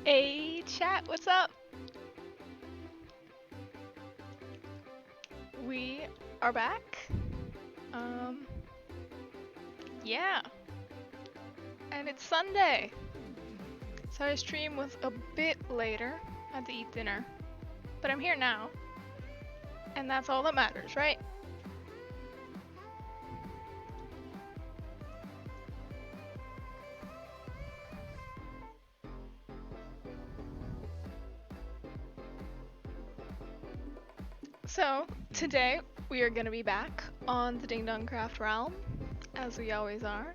Hey chat, what's up? We are back. Um, yeah, and it's Sunday. So our stream was a bit later. I had to eat dinner, but I'm here now, and that's all that matters, right? So today we are gonna be back on the DingDongCraft realm, as we always are,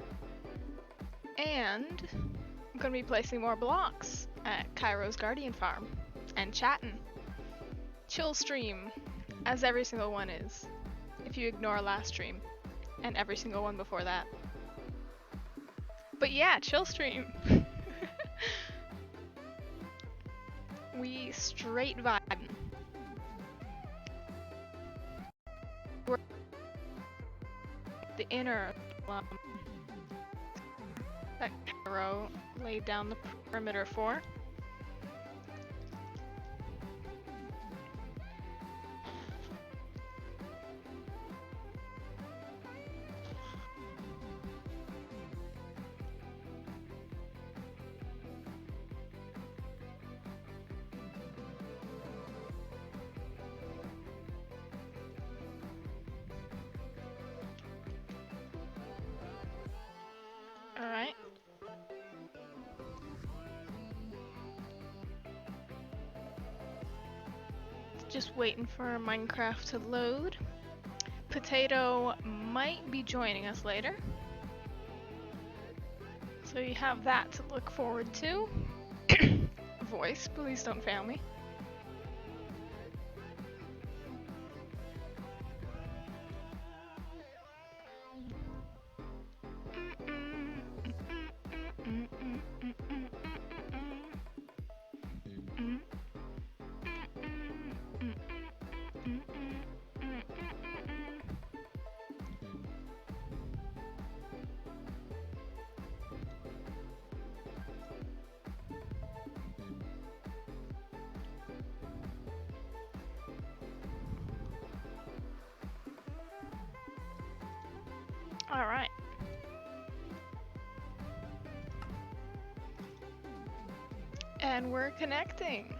and I'm gonna be placing more blocks at Kairo's Guardian Farm and chatting. Chill stream, as every single one is, if you ignore last stream and every single one before that. But yeah, chill stream. We straight vibing. We're the inner that Kairo laid down the perimeter for. Alright. Just waiting for Minecraft to load. Potato might be joining us later. So you have that to look forward to. Voice, please don't fail me. Alright. And we're connecting.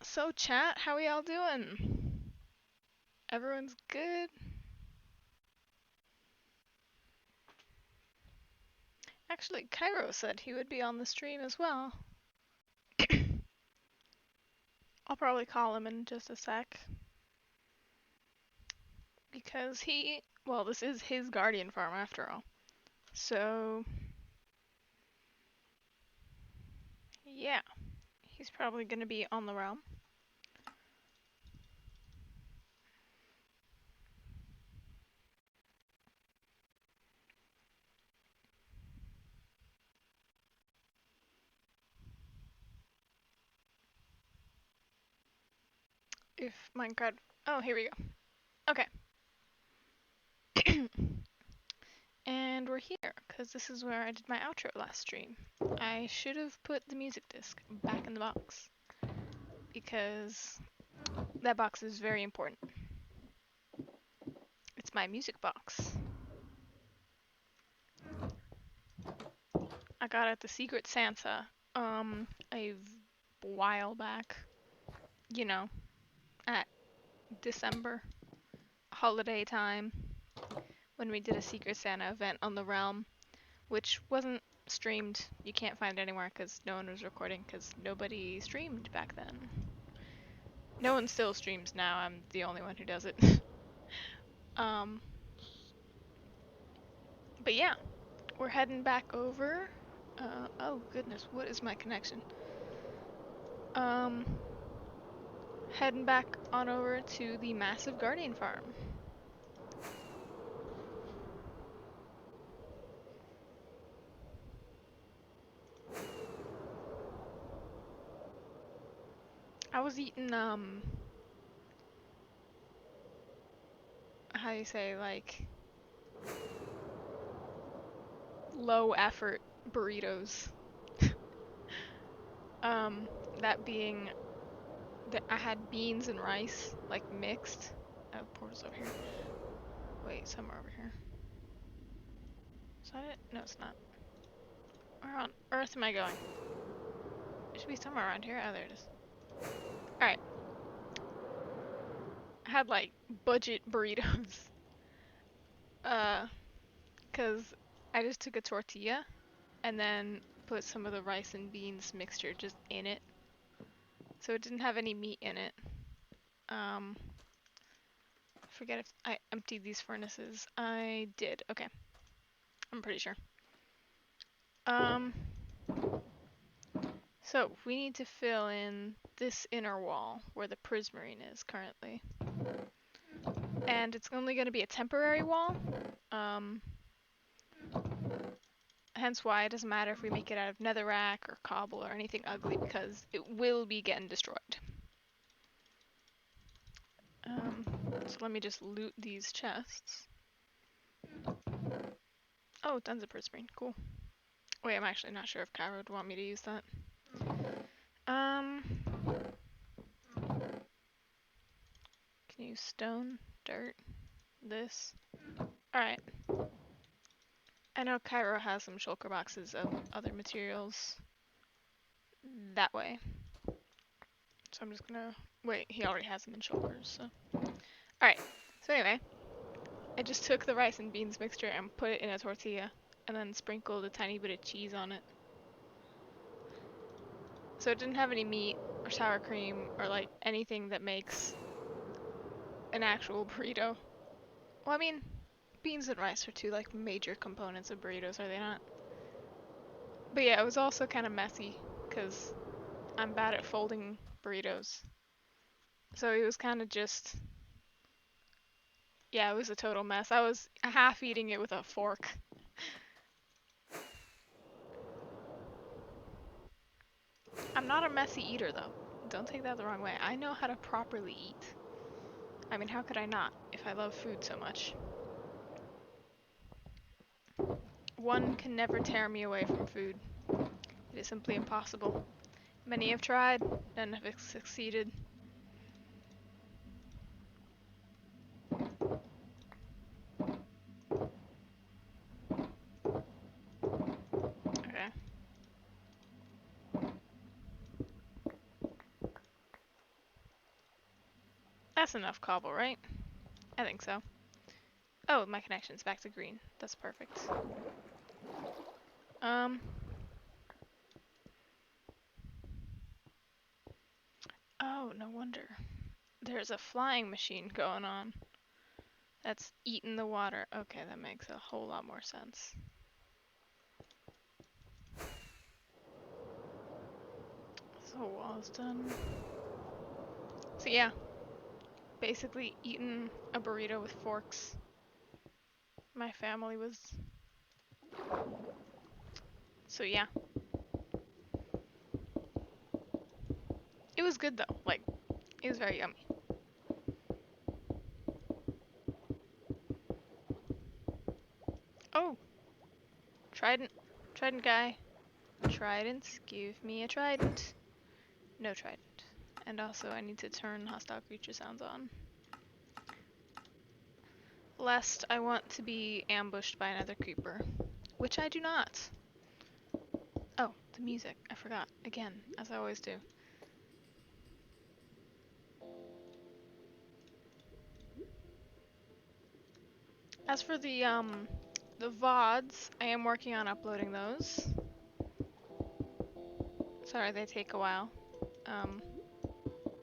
So chat, how we all doing? Everyone's good? Actually, Kairo said he would be on the stream as well. I'll probably call him in just a sec. Because well, this is his guardian farm after all. So, yeah, he's probably gonna be on the realm. If Minecraft, oh, here we go. Okay. And we're here, because this is where I did my outro last stream. I should have put the music disc back in the box, because that box is very important. It's my music box. I got it at the Secret Santa, a while back. You know, at December holiday time, when we did a Secret Santa event on the realm, which wasn't streamed. You can't find it anywhere because no one was recording because nobody streamed back then. No one still streams now. I'm the only one who does it. But yeah, we're heading back over. Oh goodness, what is my connection? Heading back on over to the massive Guardian farm. I was eating, how do you say, like, low effort burritos. That being that I had beans and rice, like mixed. Oh, portal's over here. Wait, somewhere over here. Is that it? No, it's not. Where on earth am I going? It should be somewhere around here. Oh, there it is. Alright. I had like budget burritos. Cause I just took a tortilla and then put some of the rice and beans mixture just in it. So it didn't have any meat in it. I forget if I emptied these furnaces. I did. Okay. I'm pretty sure. So we need to fill in this inner wall where the prismarine is currently. And it's only going to be a temporary wall. Hence why it doesn't matter if we make it out of netherrack or cobble or anything ugly, because it will be getting destroyed. So let me just loot these chests. Oh, tons of prismarine. Cool. Wait, I'm actually not sure if Kairo would want me to use that. Can use stone, dirt, this. Alright. I know Kairo has some shulker boxes of other materials that way. So I'm just gonna... Wait, he already has them in shulkers, so... Alright, so anyway. I just took the rice and beans mixture and put it in a tortilla, and then sprinkled a tiny bit of cheese on it. So it didn't have any meat, or sour cream, or like anything that makes an actual burrito. Well, I mean, beans and rice are two like major components of burritos, are they not? But yeah, it was also kind of messy, because I'm bad at folding burritos. So it was kind of just... Yeah, it was a total mess. I was half eating it with a fork. I'm not a messy eater, though. Don't take that the wrong way. I know how to properly eat. I mean, how could I not, if I love food so much? One can never tear me away from food. It is simply impossible. Many have tried, none have succeeded. Okay. That's enough cobble, right? I think so. Oh, my connection's back to green. That's perfect. Oh, no wonder. There's a flying machine going on. That's eating the water. Okay, that makes a whole lot more sense. So wall's done. So yeah, basically eating a burrito with forks. My family was... So yeah. It was good though, like, it was very yummy. Oh! Trident. Trident guy. Tridents, give me a trident. No trident. And also I need to turn hostile creature sounds on. Lest I want to be ambushed by another creeper. Which I do not. Oh, the music. I forgot. Again, as I always do. As for the VODs, I am working on uploading those. Sorry, they take a while.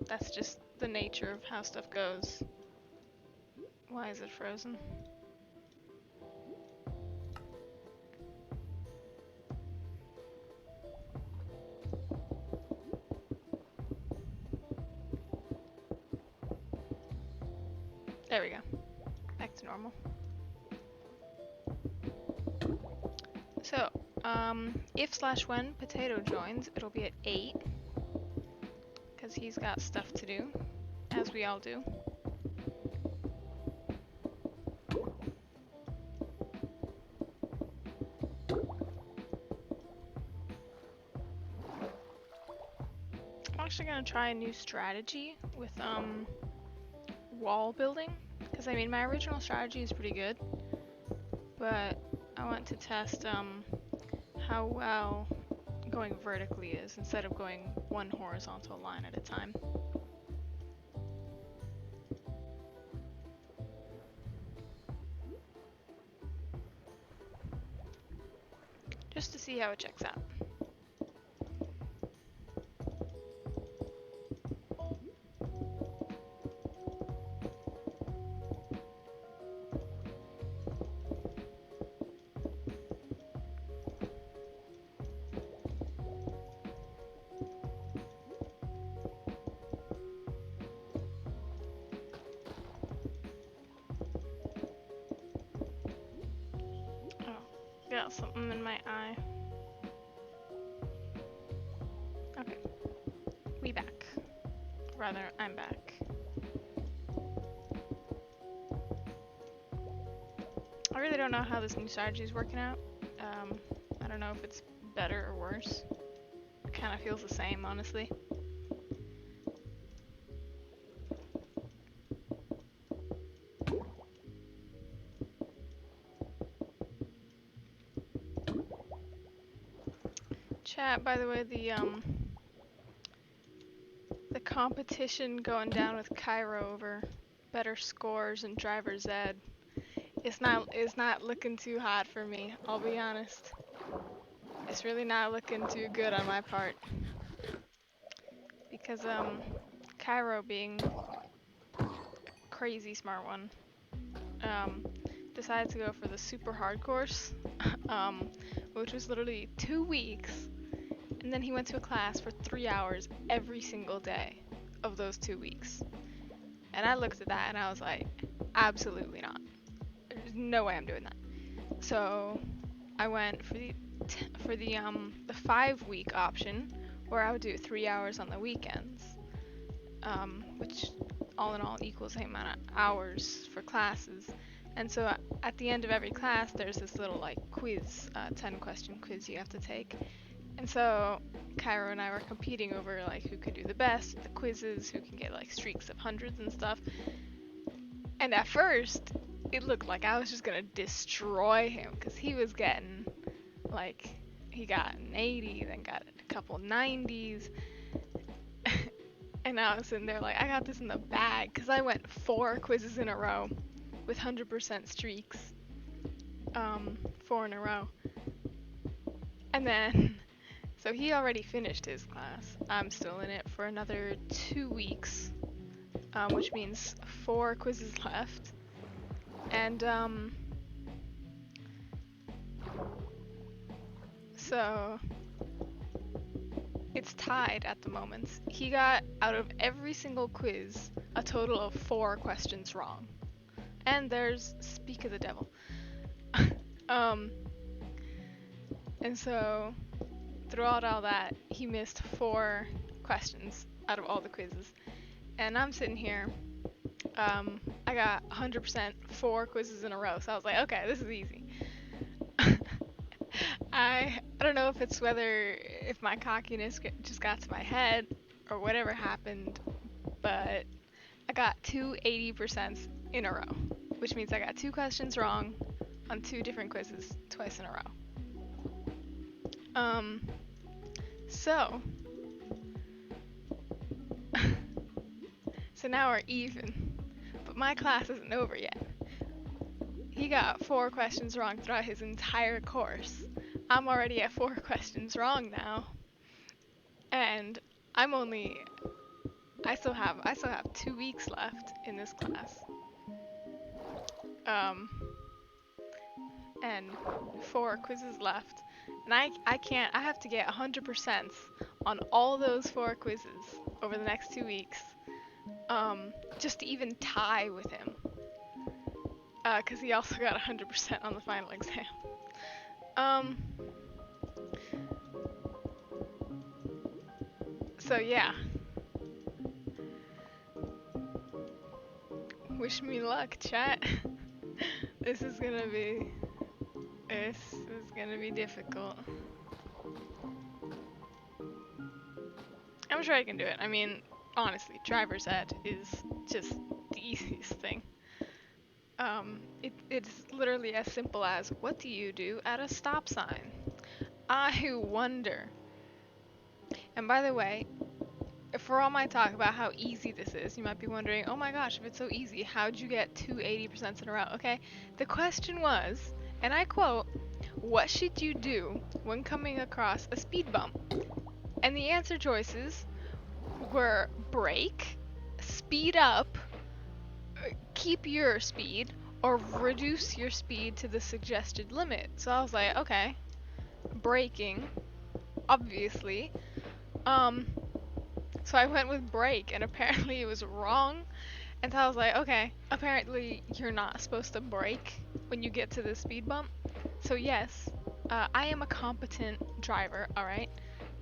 That's just the nature of how stuff goes. Why is it frozen? There we go. Back to normal. So, if/when potato joins, it'll be at 8. Because because he's got stuff to do, as we all do. I'm actually gonna try a new strategy with wall building, because I mean my original strategy is pretty good, but I want to test how well going vertically is instead of going one horizontal line at a time. Just to see how it checks out. Got something in my eye. Okay. We back. Rather, I'm back. I really don't know how this new strategy is working out. I don't know if it's better or worse. It kind of feels the same, honestly. Chat, by the way, the competition going down with Kairo over better scores and driver's ed is not looking too hot for me, I'll be honest. It's really not looking too good on my part. Because Kairo, being a crazy smart one, decided to go for the super hard course, which was literally 2 weeks. And then he went to a class for 3 hours every single day of those 2 weeks. And I looked at that and I was like, absolutely not. There's no way I'm doing that. So I went for the 5-week option, where I would do 3 hours on the weekends, which all in all equals the same amount of hours for classes. And so at the end of every class, there's this little like quiz, 10-question quiz you have to take. And so Kairo and I were competing over like who could do the best, the quizzes, who can get like streaks of hundreds and stuff. And at first, it looked like I was just gonna destroy him, because he was getting like, he got an 80, then got a couple 90s. And I was sitting there like, I got this in the bag, because I went 4 quizzes in a row with 100% streaks. 4 in a row. And then, so he already finished his class. I'm still in it for another 2 weeks, which means 4 quizzes left. And so it's tied at the moment. He got, out of every single quiz, a total of 4 questions wrong. And there's speak of the devil. And so throughout all that, he missed 4 questions out of all the quizzes. And I'm sitting here, I got 100% 4 quizzes in a row, so I was like, okay, this is easy. I don't know if it's if my cockiness just got to my head or whatever happened, but I got 2 80% in a row, which means I got 2 questions wrong on 2 different quizzes twice in a row. So now we're even, but my class isn't over yet. He got 4 questions wrong throughout his entire course. I'm already at 4 questions wrong now, and I still have 2 weeks left in this class. And 4 quizzes left. And I have to get 100% on all those 4 quizzes over the next 2 weeks, just to even tie with him. Because he also got 100% on the final exam. So yeah. Wish me luck, chat. This is gonna be difficult. I'm sure I can do it. I mean, honestly, driver's ed is just the easiest thing. It's literally as simple as, what do you do at a stop sign? I wonder. And by the way, for all my talk about how easy this is, you might be wondering, oh my gosh, if it's so easy, how'd you get two 80% in a row? Okay, the question was, and I quote, what should you do when coming across a speed bump? And the answer choices were brake, speed up, keep your speed, or reduce your speed to the suggested limit. So I was like, okay, braking, obviously. So I went with brake, and apparently it was wrong. And so I was like, okay, apparently you're not supposed to brake when you get to the speed bump. So yes, I am a competent driver, alright?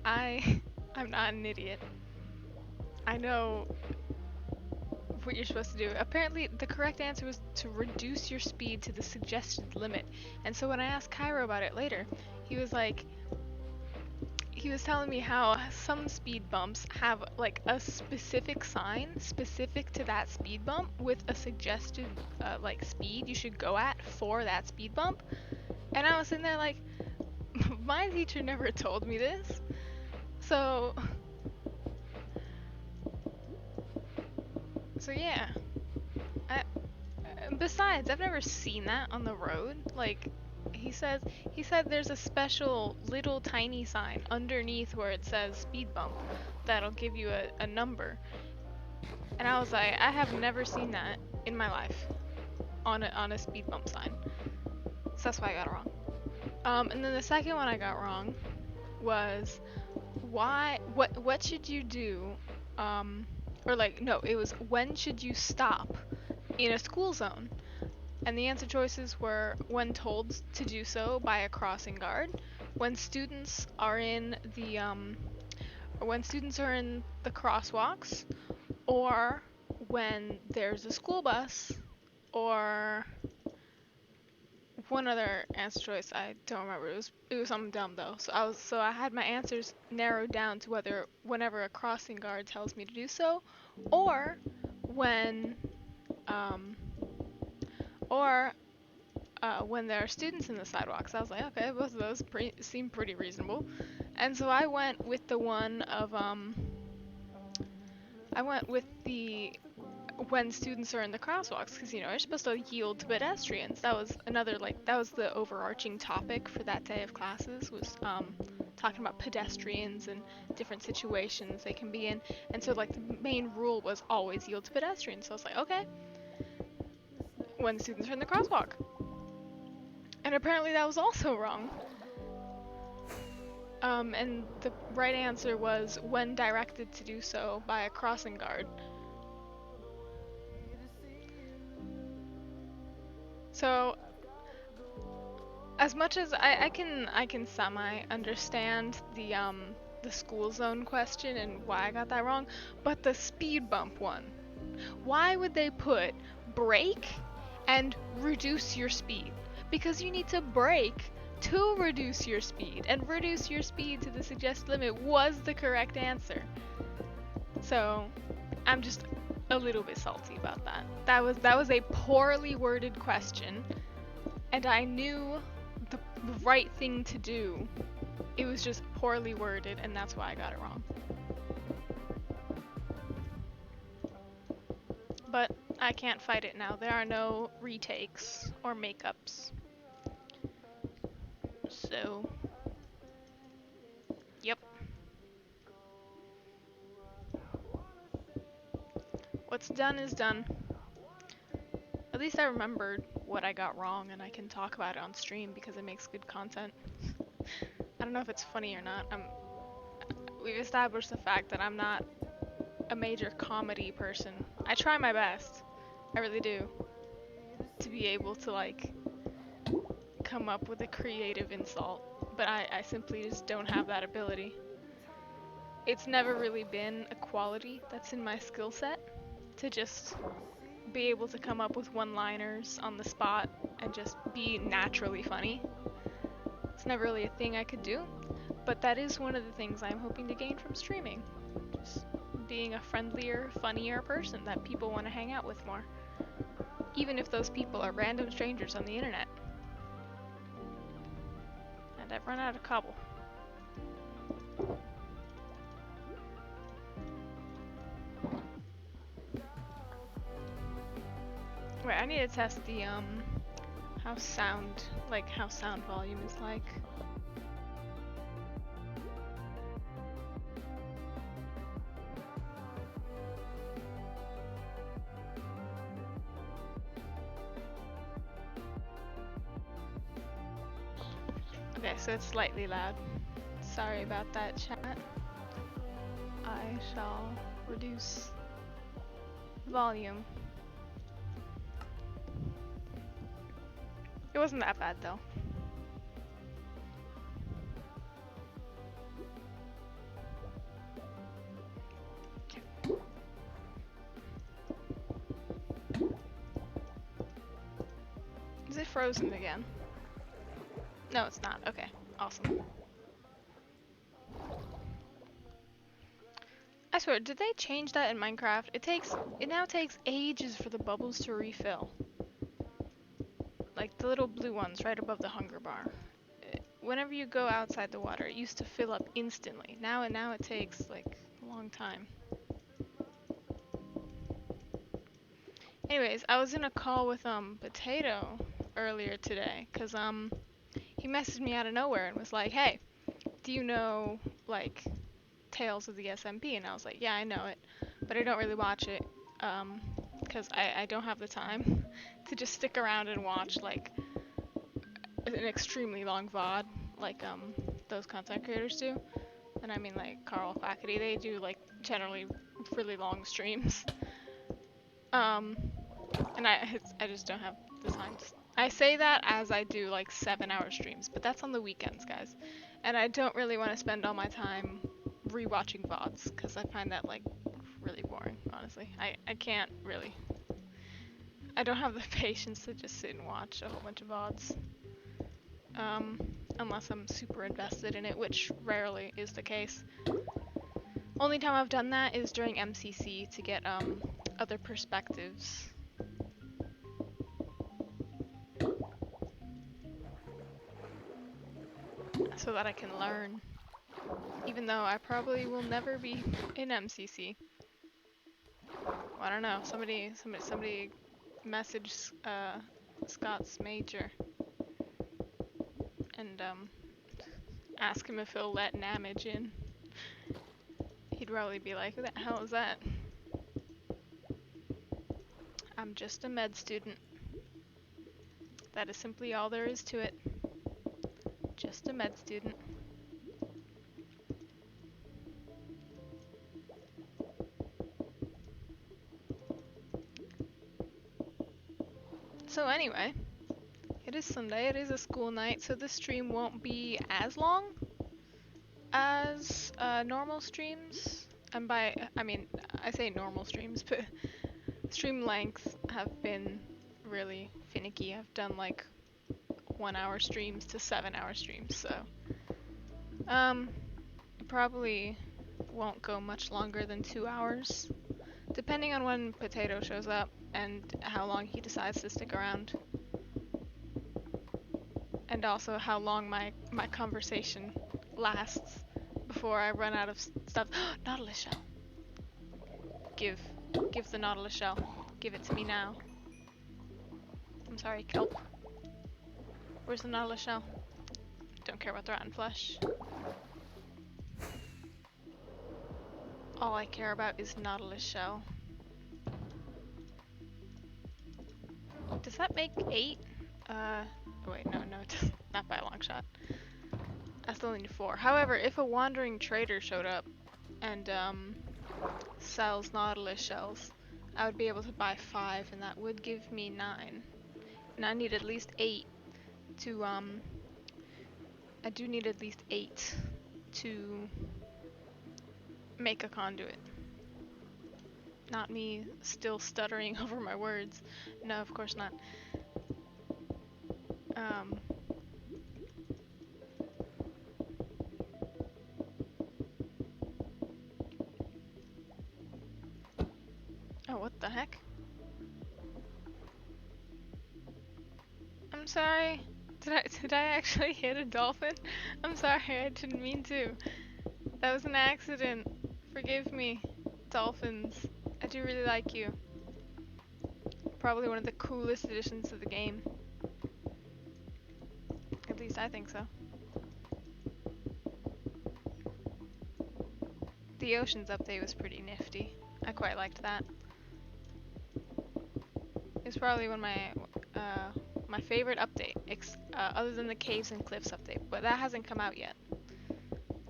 I'm not an idiot. I know what you're supposed to do. Apparently the correct answer was to reduce your speed to the suggested limit. And so when I asked Kairo about it later, he was telling me how some speed bumps have like a specific sign specific to that speed bump with a suggested like speed you should go at for that speed bump. And I was sitting there like, my teacher never told me this. So yeah. Besides, I've never seen that on the road. Like, he said there's a special little tiny sign underneath where it says speed bump that'll give you a number. And I was like, I have never seen that in my life on a speed bump sign. So that's why I got it wrong. And then the second one I got wrong was what should you do? It was when should you stop in a school zone? And the answer choices were when told to do so by a crossing guard, when students are in the crosswalks, or when there's a school bus, or one other answer choice I don't remember. It was something dumb though. So I had my answers narrowed down to whenever a crossing guard tells me to do so, or when when there are students in the sidewalks. I was like, okay, both of those seem pretty reasonable. And so I went with the one of when students are in the crosswalks, because you're supposed to yield to pedestrians. That was the overarching topic for that day of classes, was talking about pedestrians and different situations they can be in. And so the main rule was always yield to pedestrians. So I was like, okay, when students are in the crosswalk. And apparently that was also wrong. And the right answer was when directed to do so by a crossing guard. So, as much as I can semi understand the school zone question and why I got that wrong, but the speed bump one, why would they put brake and reduce your speed? Because you need to brake to reduce your speed, and reduce your speed to the suggested limit was the correct answer. So I'm just a little bit salty about that. That was a poorly worded question, and I knew the right thing to do. It was just poorly worded, and that's why I got it wrong. But I can't fight it now. There are no retakes or makeups. So, yep. What's done is done. At least I remembered what I got wrong, and I can talk about it on stream because it makes good content. I don't know if it's funny or not. We've established the fact that I'm not a major comedy person. I try my best, I really do, to be able to come up with a creative insult, but I simply just don't have that ability. It's never really been a quality that's in my skill set, to just be able to come up with one-liners on the spot and just be naturally funny. It's never really a thing I could do, but that is one of the things I'm hoping to gain from streaming. Just being a friendlier, funnier person that people want to hang out with more. Even if those people are random strangers on the internet. And I've run out of cobble. Wait, I need to test the how sound volume is like. Okay, so it's slightly loud. Sorry about that, chat. I shall reduce volume. It wasn't that bad though. Is it frozen again? No, it's not. Okay, awesome. I swear, did they change that in Minecraft? It now takes ages for the bubbles to refill. Like the little blue ones right above the hunger bar. Whenever you go outside the water, it used to fill up instantly. Now it takes like a long time. Anyways, I was in a call with Potato earlier today, cause he messaged me out of nowhere and was like, "Hey, do you know like Tales of the SMP?" And I was like, "Yeah, I know it, but I don't really watch it, cause I don't have the time to just stick around and watch like an extremely long VOD like those content creators do." And I mean like Carl Quackity, they do like generally really long streams. And I just don't have the time. I say that as I do like 7-hour streams, but that's on the weekends, guys. And I don't really want to spend all my time rewatching VODs, because I find that like really boring, honestly. I can't really. I don't have the patience to just sit and watch a whole bunch of VODs. Unless I'm super invested in it, which rarely is the case. Only time I've done that is during MCC to get other perspectives. So that I can learn. Even though I probably will never be in MCC. Well, I don't know. Somebody message Scott's major and ask him if he'll let Namage in. He'd probably be like, "Who the hell is that?" I'm just a med student. That is simply all there is to it. Just a med student. So anyway, it is Sunday, it is a school night, so this stream won't be as long as normal streams. And I mean, I say normal streams, but stream lengths have been really finicky. I've done like 1-hour streams to 7-hour streams, so probably won't go much longer than 2 hours, depending on when Potato shows up and how long he decides to stick around, and also how long my conversation lasts before I run out of stuff. Nautilus shell. Give the Nautilus shell. Give it to me now. I'm sorry, kelp. Where's the Nautilus shell? Don't care about the rotten flesh. All I care about is Nautilus shell. Does that make 8? Oh wait, no, it doesn't. Not by a long shot. I still need 4. However, if a wandering trader showed up and sells Nautilus shells, I would be able to buy 5, and that would give me 9. And I need at least 8 to I do need at least 8 to make a conduit. Not me still stuttering over my words. No, of course not. Um, oh, what the heck? I'm sorry. Did I actually hit a dolphin? I'm sorry, I didn't mean to. That was an accident. Forgive me, dolphins. I do really like you. Probably one of the coolest additions to the game. At least I think so. The oceans update was pretty nifty. I quite liked that. It's probably one of my favorite update, other than the caves and cliffs update, but that hasn't come out yet.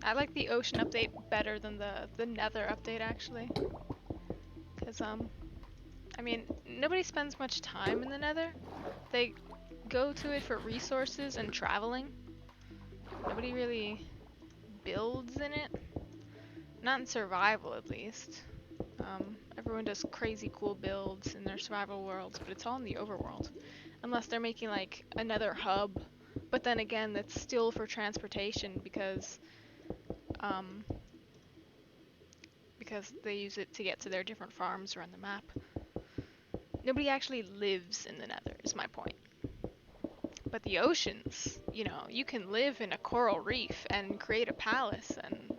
I like the ocean update better than the nether update actually, because I mean nobody spends much time in the nether. They go to it for resources and traveling. Nobody really builds in it, not in survival at least. Everyone does crazy cool builds in their survival worlds, but it's all in the overworld. Unless they're making like another hub, but then again, that's still for transportation um, because they use it to get to their different farms around the map. Nobody actually lives in the nether, is my point. But the oceans, you know, you can live in a coral reef and create a palace and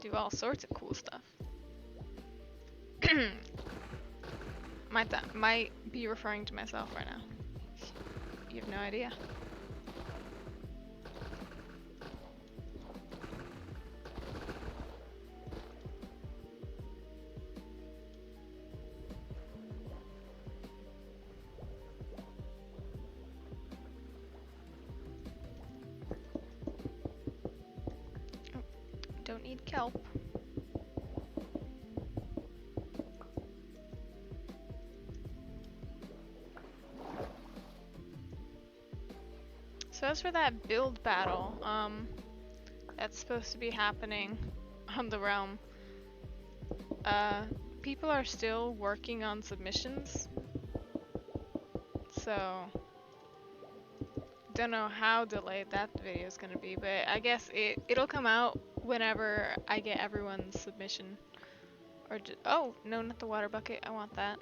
do all sorts of cool stuff. Might be referring to myself right now. You have no idea. Oh, don't need kelp. So as for that build battle, that's supposed to be happening on the realm. People are still working on submissions, so don't know how delayed that video is gonna be, but I guess it'll come out whenever I get everyone's submission. Or oh no, not the water bucket. I want that.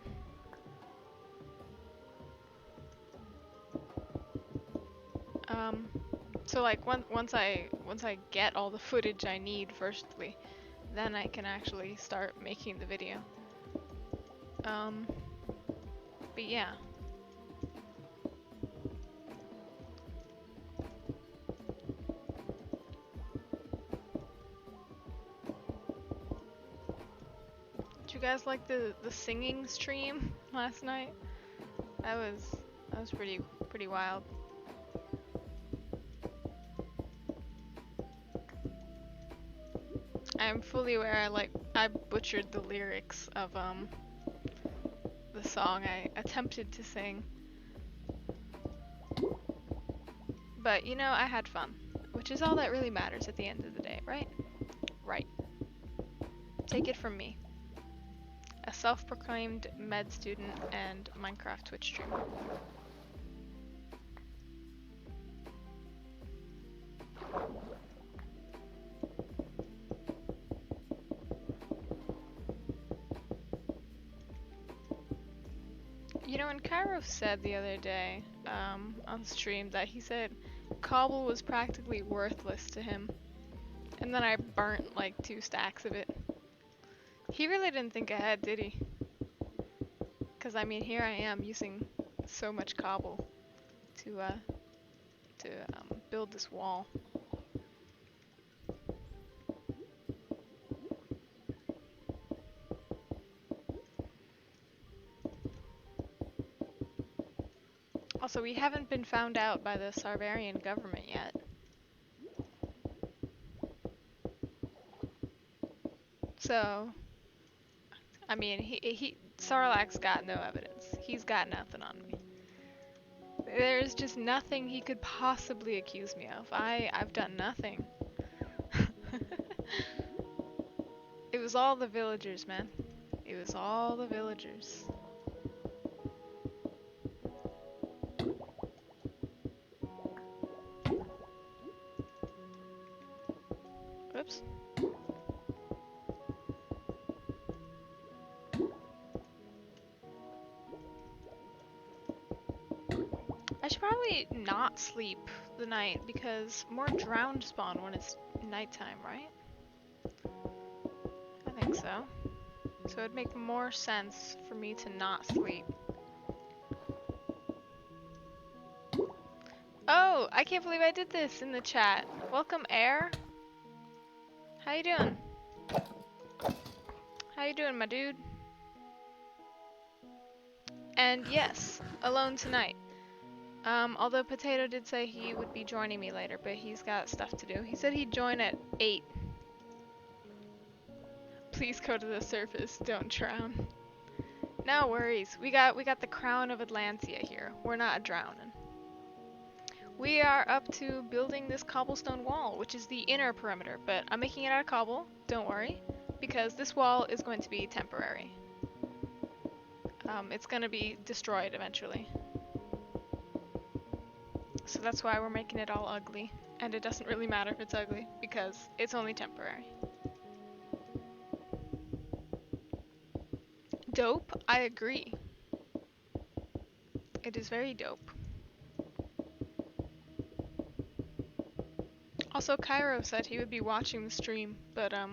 So like once I get all the footage I need, firstly, then I can actually start making the video. But yeah. Did you guys like the singing stream last night? That was pretty wild. I'm fully aware I butchered the lyrics of the song I attempted to sing. But you know, I had fun, which is all that really matters at the end of the day, right? Right. Take it from me, a self-proclaimed med student and Minecraft Twitch streamer. You know, when Kairo said the other day on stream that he said cobble was practically worthless to him, and then I burnt like 2 stacks of it. He really didn't think ahead, did he? Because I mean, here I am using so much cobble to build this wall. Also, we haven't been found out by the Sarvarian government yet. So, I mean, Sarlacc's got no evidence. He's got nothing on me. There's just nothing he could possibly accuse me of. I've done nothing. It was all the villagers, man. It was all the villagers. Whoops. I should probably not sleep the night because more drowned spawn when it's nighttime, right? I think so. So it'd make more sense for me to not sleep. Oh, I can't believe I did this in the chat. Welcome, Air. How you doing? How you doing, my dude? And yes, alone tonight. Although Potato did say he would be joining me later, but he's got stuff to do. He said he'd join at 8. Please go to the surface, don't drown. No worries. We got the crown of Atlantia here. We're not drowning. We are up to building this cobblestone wall, which is the inner perimeter, but I'm making it out of cobble, don't worry, because this wall is going to be temporary. It's going to be destroyed eventually. So that's why we're making it all ugly, and it doesn't really matter if it's ugly, because it's only temporary. Dope? I agree. It is very dope. Also, Kairo said he would be watching the stream, but I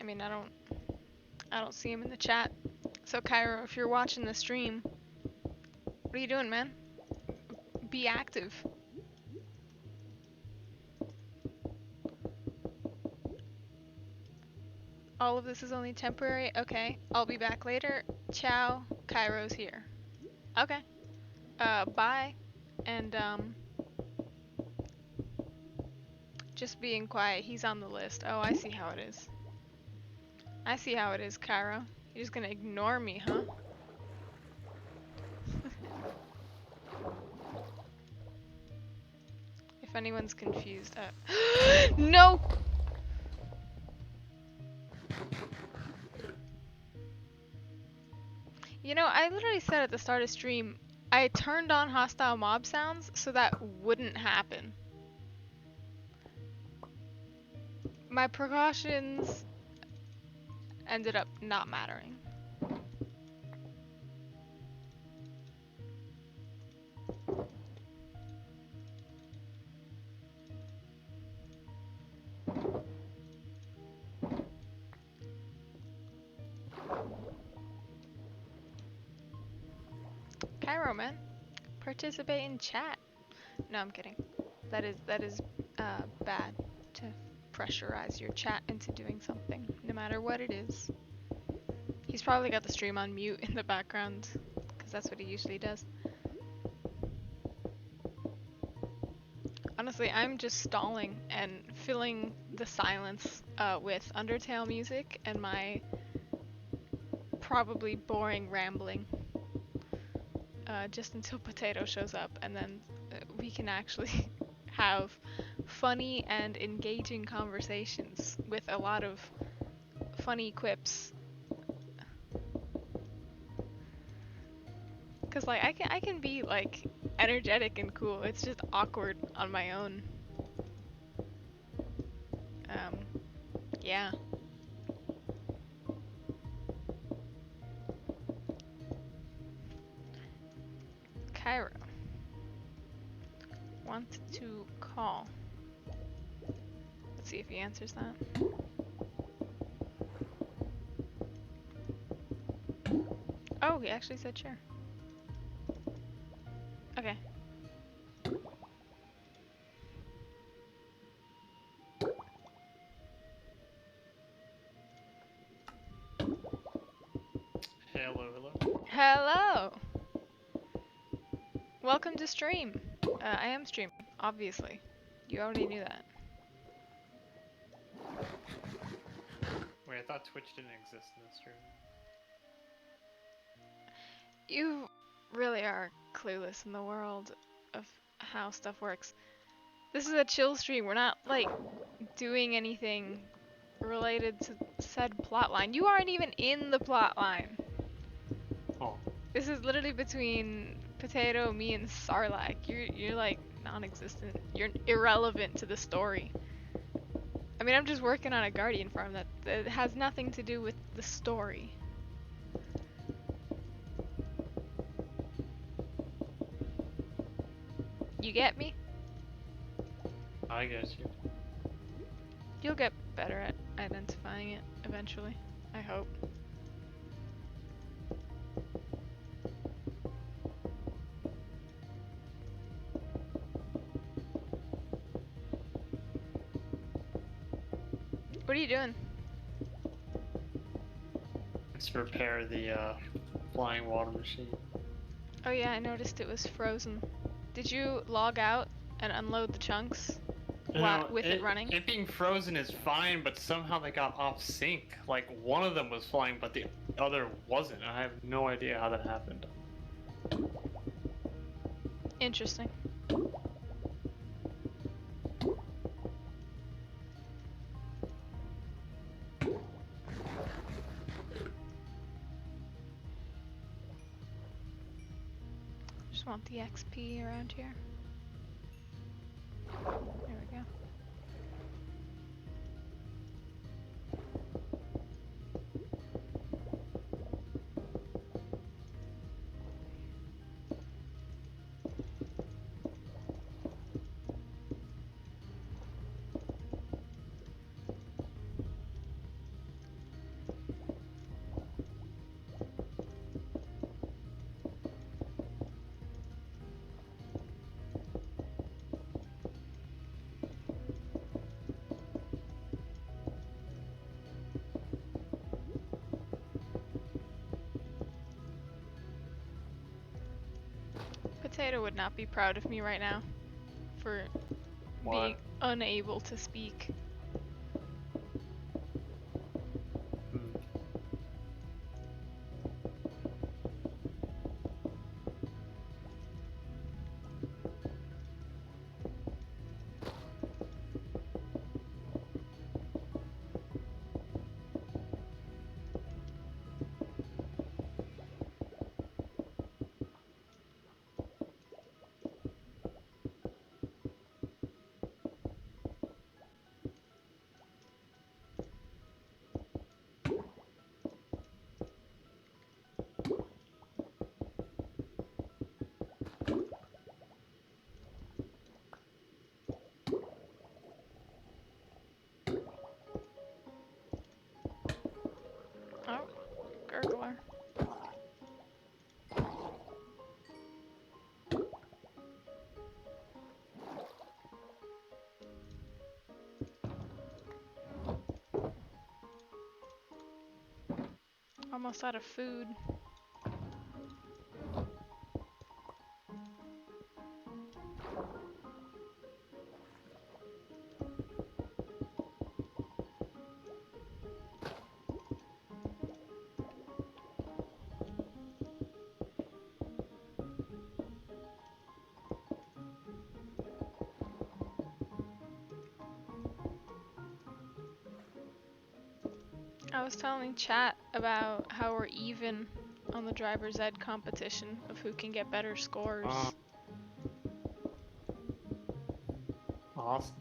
mean, I don't see him in the chat. So Kairo, if you're watching the stream, what are you doing, man? Be active. All of this is only temporary? Okay, I'll be back later. Ciao, Kairo's here. Okay. Bye. And, just being quiet, he's on the list. Oh, I see how it is. I see how it is, Kairo. You're just gonna ignore me, huh? If anyone's confused, no! You know, I literally said at the start of stream, I turned on hostile mob sounds so that wouldn't happen. My precautions ended up not mattering. Kairo, man. Participate in chat. No, I'm kidding. That is bad to pressurize your chat into doing something, no matter what it is. He's probably got the stream on mute in the background, because that's what he usually does. Honestly, I'm just stalling and filling the silence with Undertale music and my probably boring rambling. Just until Potato shows up, and then we can actually have funny and engaging conversations with a lot of funny quips. Cause like I can be like energetic and cool. It's just awkward on my own. Yeah. Kairo wants to call. Let's see if he answers that. Oh, he actually said sure. Okay. Hello, hello. Hello! Welcome to stream. I am streaming, obviously. You already knew that. Wait, I thought Twitch didn't exist in this stream. You really are clueless in the world of how stuff works. This is a chill stream. We're not, like, doing anything related to said plotline. You aren't even in the plotline. Oh. This is literally between Potato, me, and Sarlacc. You're like non-existent. You're irrelevant to the story. I mean, I'm just working on a guardian farm that has nothing to do with the story. You get me? I guess you. You'll get better at identifying it eventually. I hope. What are you doing? Let's repair the flying water machine. Oh yeah, I noticed it was frozen. Did you log out and unload the chunks with it running? It being frozen is fine, but somehow they got off sync. Like one of them was flying, but the other wasn't. I have no idea how that happened. Interesting. Just want the XP around here. There we go. Potato would not be proud of me right now for being unable to speak. Oh, gurgler. Almost out of food. I was telling chat about how we're even on the driver's ed competition of who can get better scores. Awesome.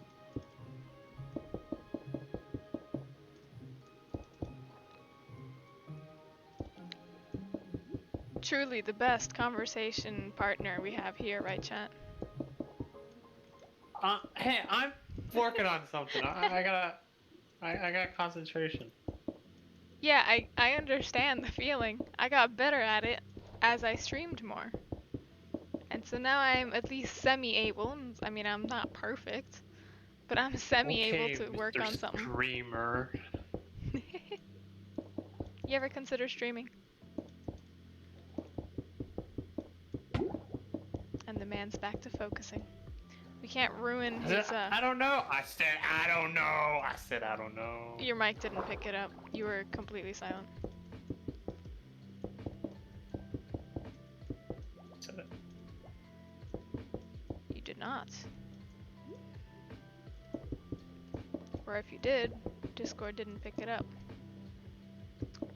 Truly the best conversation partner we have here, right, chat? Hey, I'm working on something. I got concentration. Yeah, I understand the feeling. I got better at it as I streamed more. And so now I'm at least semi-able. I mean, I'm not perfect, but I'm semi-able to work on something. Streamer. You ever consider streaming? And the man's back to focusing. We can't ruin his, I don't know. I said I don't know. I said I don't know. Your mic didn't pick it up. You were completely silent. Said it. You did not. Or if you did Discord didn't pick it up.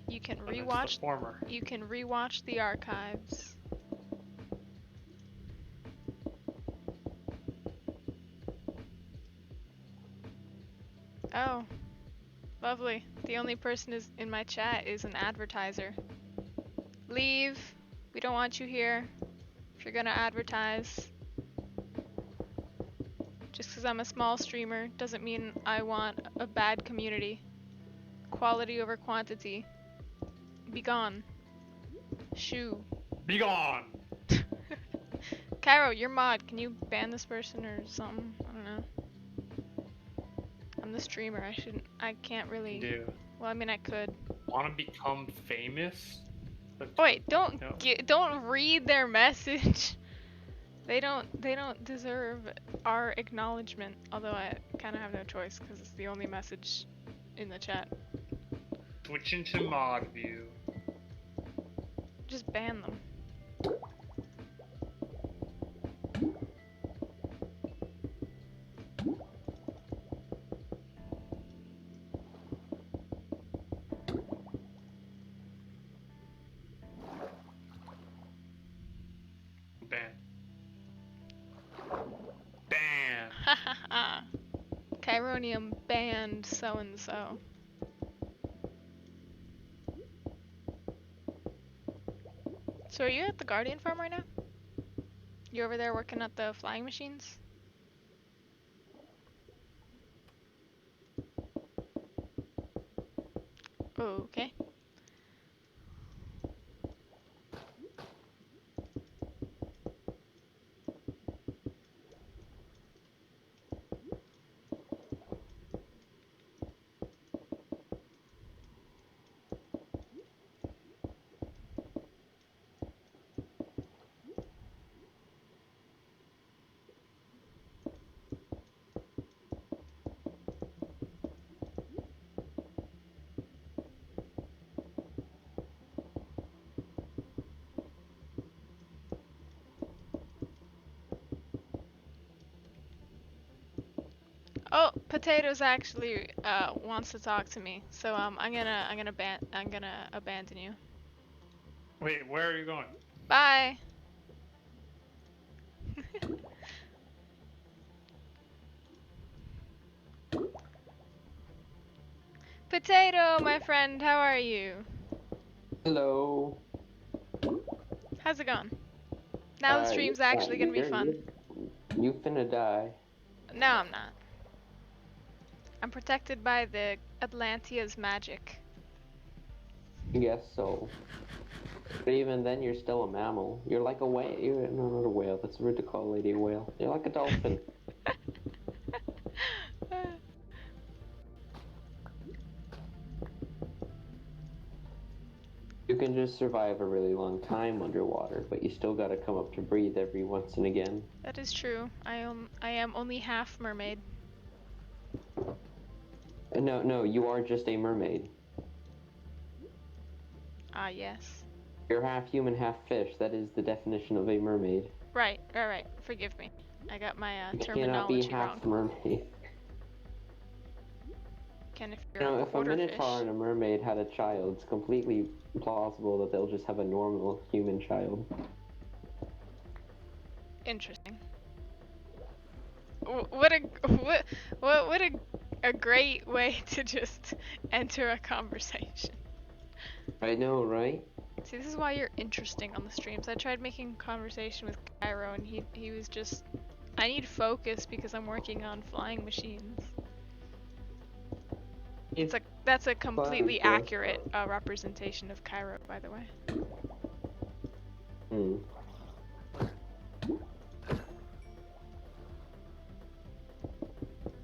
You can And it's the rewatch. former. You can rewatch the archives. Oh, lovely. The only person is in my chat is an advertiser. Leave. We don't want you here. If you're gonna advertise. Just because I'm a small streamer doesn't mean I want a bad community. Quality over quantity. Be gone. Shoo. Be gone! Kairo, you're mod. Can you ban this person or something? I don't know. I'm the streamer. I can't really. Do Well, I mean, I could. want to become famous? But Wait, don't no. don't read their message. They don't deserve our acknowledgement. Although I kind of have no choice because it's the only message in the chat. Switch into mod view. Just ban them. Ban. Ban. Hahaha. Chironium banned so and so. So are you at the Guardian farm right now? You over there working at the flying machines? Okay. Oh, Potatoes actually wants to talk to me, so I'm gonna abandon you. Wait, where are you going? Bye. Potato, my friend, how are you? Hello. How's it going? Now the stream's actually gonna be fun. You finna die. No, I'm not. I'm protected by the Atlantea's magic. I guess so. But even then, you're still a mammal. You're like a whale. You're not a whale. That's rude to call a lady a whale. You're like a dolphin. You can just survive a really long time underwater, but you still gotta come up to breathe every once and again. That is true. I am only half mermaid. No, you are just a mermaid. Ah, yes. You're half human, half fish. That is the definition of a mermaid. Right. Forgive me. I got my You cannot be terminology half wrong. mermaid. Can if You you're know, a if a quarter minotaur fish. and a mermaid had a child, it's completely plausible that they'll just have a normal human child. Interesting. What a great way to just enter a conversation. I know, right? See, this is why you're interesting on the streams. I tried making conversation with Kairo and he was just, I need focus because I'm working on flying machines. That's a completely accurate representation of Kairo, by the way. Hmm.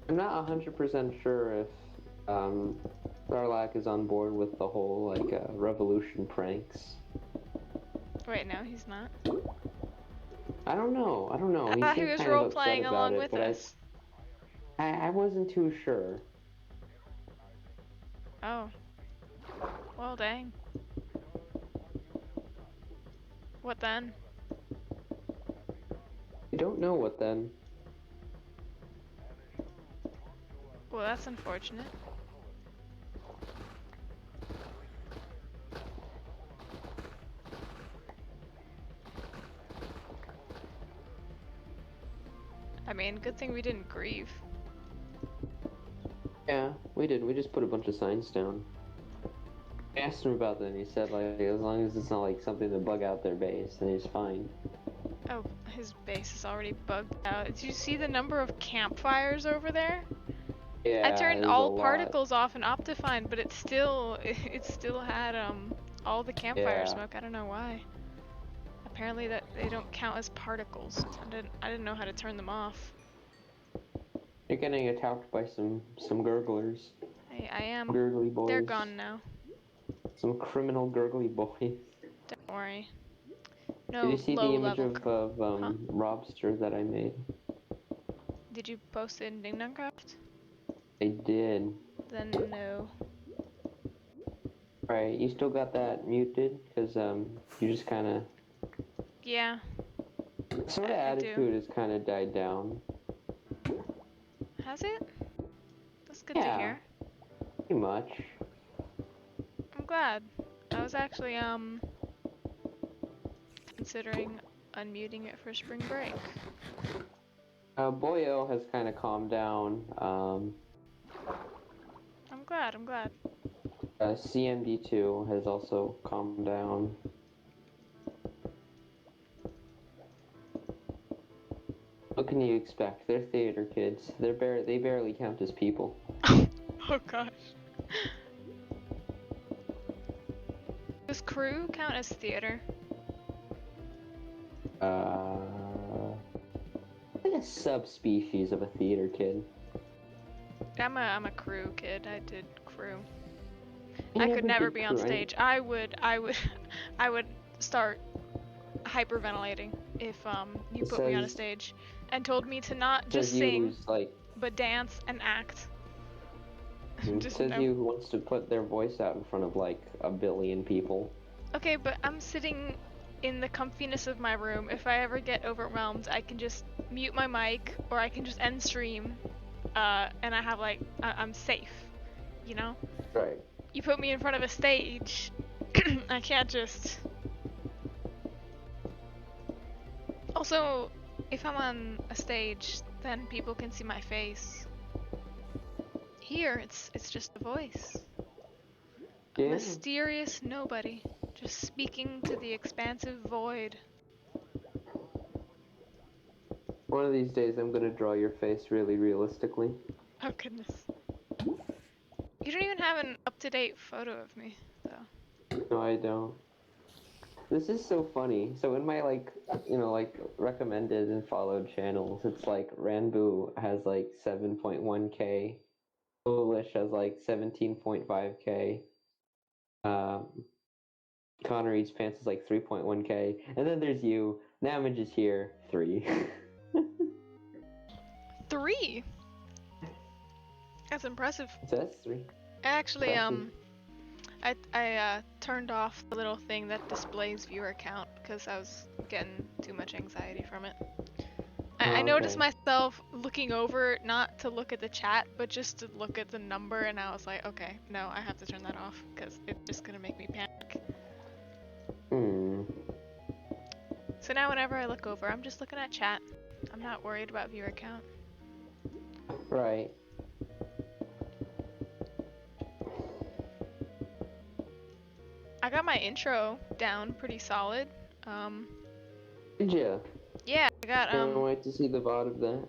I'm not 100% sure if Sarlacc is on board with the whole revolution pranks. Wait, no, he's not. I don't know. I thought he seemed was kind of role upset playing about along it, with but us. I wasn't too sure. Oh. Well, dang. What then? I don't know what then. Well, that's unfortunate. I mean, good thing we didn't grieve. Yeah, we did. We just put a bunch of signs down. I asked him about that, and he said, like, as long as it's not, like, something to bug out their base, then he's fine. Oh, his base is already bugged out. Did you see the number of campfires over there? Yeah, I turned there's a all lot. particles off in Optifine, but it still had all the campfire Yeah. smoke. I don't know why. Apparently that they don't count as particles. I didn't know how to turn them off. You're getting attacked by some gurglers. I am. Gurgly boys. They're gone now. Some criminal gurgly boys. Don't worry. No Did you see the low image level. of Huh? Robster that I made? Did you post it in DingDongCraft? I did. Then no. Right, you still got that muted? Because, you just kind of... Yeah. Sort of I do. attitude has kind of died down. Has it? That's good to Yeah. hear. Pretty much. I'm glad. I was actually considering unmuting it for spring break. Boyo has kind of calmed down. I'm glad. CMD2 has also calmed down. What can you expect? They're theater kids. They barely count as people. Oh gosh. Does crew count as theater? Like a subspecies of a theater kid. I'm a crew kid. I did crew. You I could never did be on crew, right? stage. I would start hyperventilating if you It put me on a says- stage and told me to not just Says you sing who's, like, but dance and act. it Just says no. you who wants to put their voice out in front of like 1 billion people. Okay, but I'm sitting in the comfiness of my room. If I ever get overwhelmed, I can just mute my mic or I can just end stream, and I have I'm safe, you know? Right. You put me in front of a stage, I can't just... Also, if I'm on a stage, then people can see my face. Here, it's just a voice. A Yeah. mysterious nobody, just speaking to the expansive void. One of these days I'm gonna draw your face really realistically. Oh goodness. You don't even have an up-to-date photo of me, though. No, I don't. This is so funny. So in my recommended and followed channels, it's like Ranboo has like 7.1k, Foolish has like 17.5k, Connor Eats Pants is like 3.1k, and then there's you, Namage is here, 3. 3? That's impressive. So that's 3. Actually, Impressive. I turned off the little thing that displays viewer count because I was getting too much anxiety from it. I Oh, noticed okay. myself looking over, not to look at the chat, but just to look at the number, and I was like, okay, no, I have to turn that off because it's just gonna make me panic. So now whenever I look over, I'm just looking at chat. I'm not worried about viewer count. Right. I got my intro down pretty solid. Did ya? Yeah, I got Can't wait to see the VOD of that.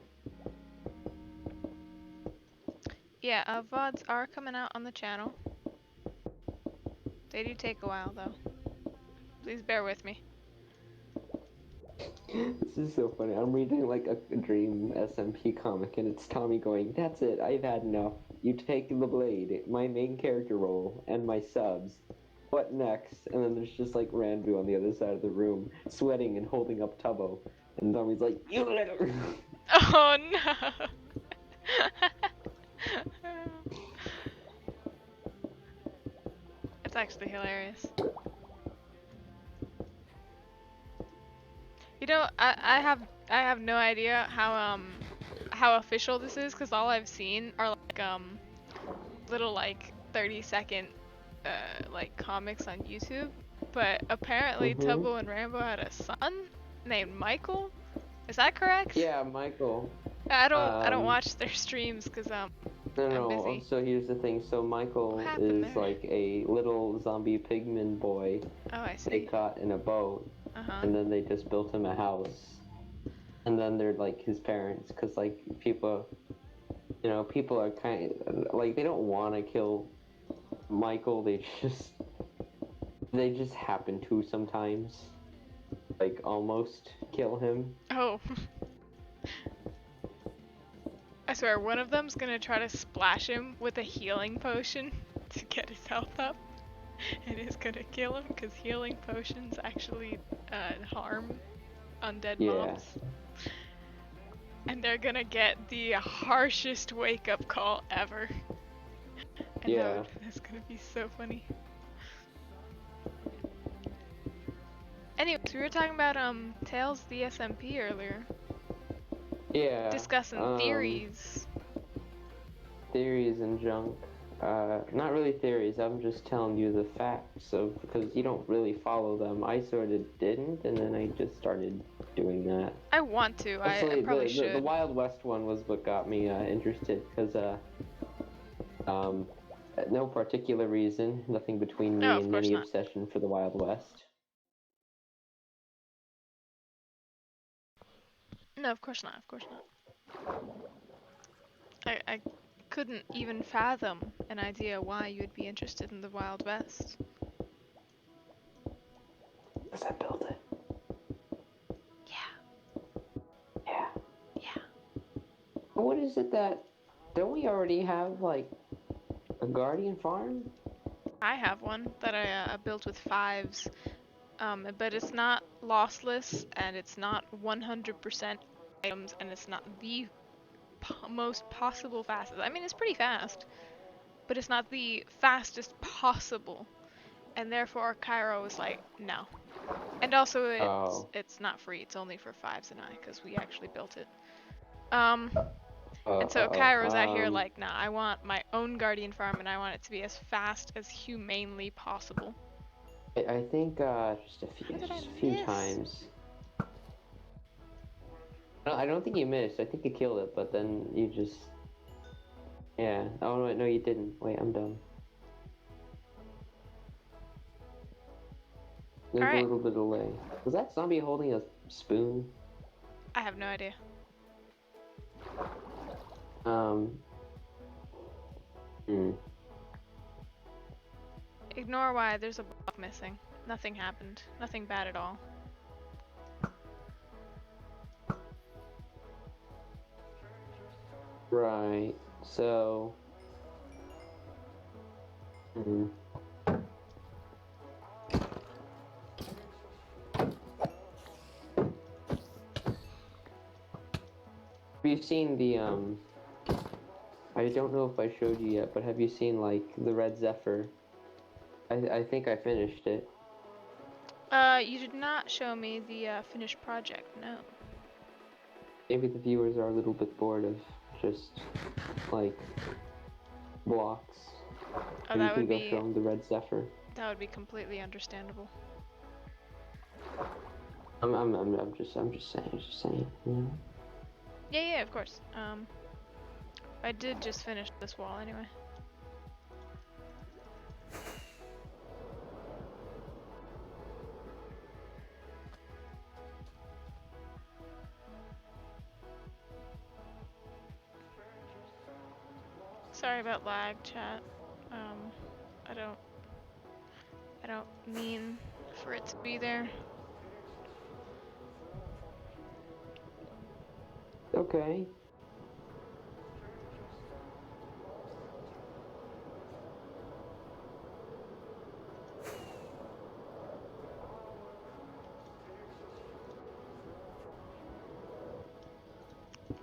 yeah, VODs are coming out on the channel. They do take a while though. Please bear with me. This is so funny. I'm reading like a Dream SMP comic, and it's Tommy going, "That's it, I've had enough. You take the blade, my main character role, and my subs. What next?" And then there's just like Ranboo on the other side of the room, sweating and holding up Tubbo. And Tommy's like, "You little..." Oh no! It's actually hilarious. You know, I have no idea how official this is because all I've seen are like little like 30-second like comics on YouTube. But apparently Mhm. Tubbo and Rambo had a son named Michael. Is that correct? Yeah, Michael. I don't Um, watch their streams because no, I'm no. busy. So here's the thing. So What Michael happened is there? like a little zombie pigman boy Oh, I they see. caught in a boat, Uh-huh. and then they just built him a house. And then they're like his parents, because like people, people are kind of like they don't want to kill Michael. They just happen to sometimes, like almost kill him. Oh, I swear one of them's gonna try to splash him with a healing potion to get his health up, and it's gonna kill him because healing potions actually harm undead Yeah. mobs. And they're gonna get the harshest wake-up call ever. And Yeah. that's gonna be so funny. Anyways, we were talking about Tails the SMP earlier, Yeah. discussing theories. Theories and junk. Not really theories. I'm just telling you the facts of because you don't really follow them. I sort of didn't, and then I just started doing that. I want to. I Actually, probably the should. Wild West one was what got me interested because um, no particular reason, nothing between me No, of and course any not. obsession for the Wild West. No, of course not. Of course not. I couldn't even fathom an idea why you'd be interested in the Wild West. Because I built it. Yeah. Yeah. Yeah. What is it that? Don't we already have like a Guardian farm? I have one that I built with fives, but it's not lossless and it's not 100% items and it's not the most possible fastest. I mean, it's pretty fast, but it's not the fastest possible, and therefore Kairo was like, no. And also, it's not free. It's only for fives and I, because we actually built it. And so Kairo's out here like, nah, I want my own Guardian farm, and I want it to be as fast as humanely possible. I think just How did I a few miss? times. No, I don't think you missed. I think you killed it, but then you just. Yeah. Oh no, you didn't. Wait, I'm done. There's Alright. a little bit of delay. Was that zombie holding a spoon? I have no idea. Hmm. Ignore why there's a block missing. Nothing happened. Nothing bad at all. Right. So. Hmm. Have you seen the I don't know if I showed you yet, but have you seen like the Red Zephyr? I think I finished it. You did not show me the finished project, no. Maybe the viewers are a little bit bored of just like blocks. Oh, Or you that can would go be show them the Red Zephyr. completely understandable. I'm just saying. You know? Yeah, of course. I did just finish this wall anyway. Sorry about lag, chat. I don't mean for it to be there. Okay.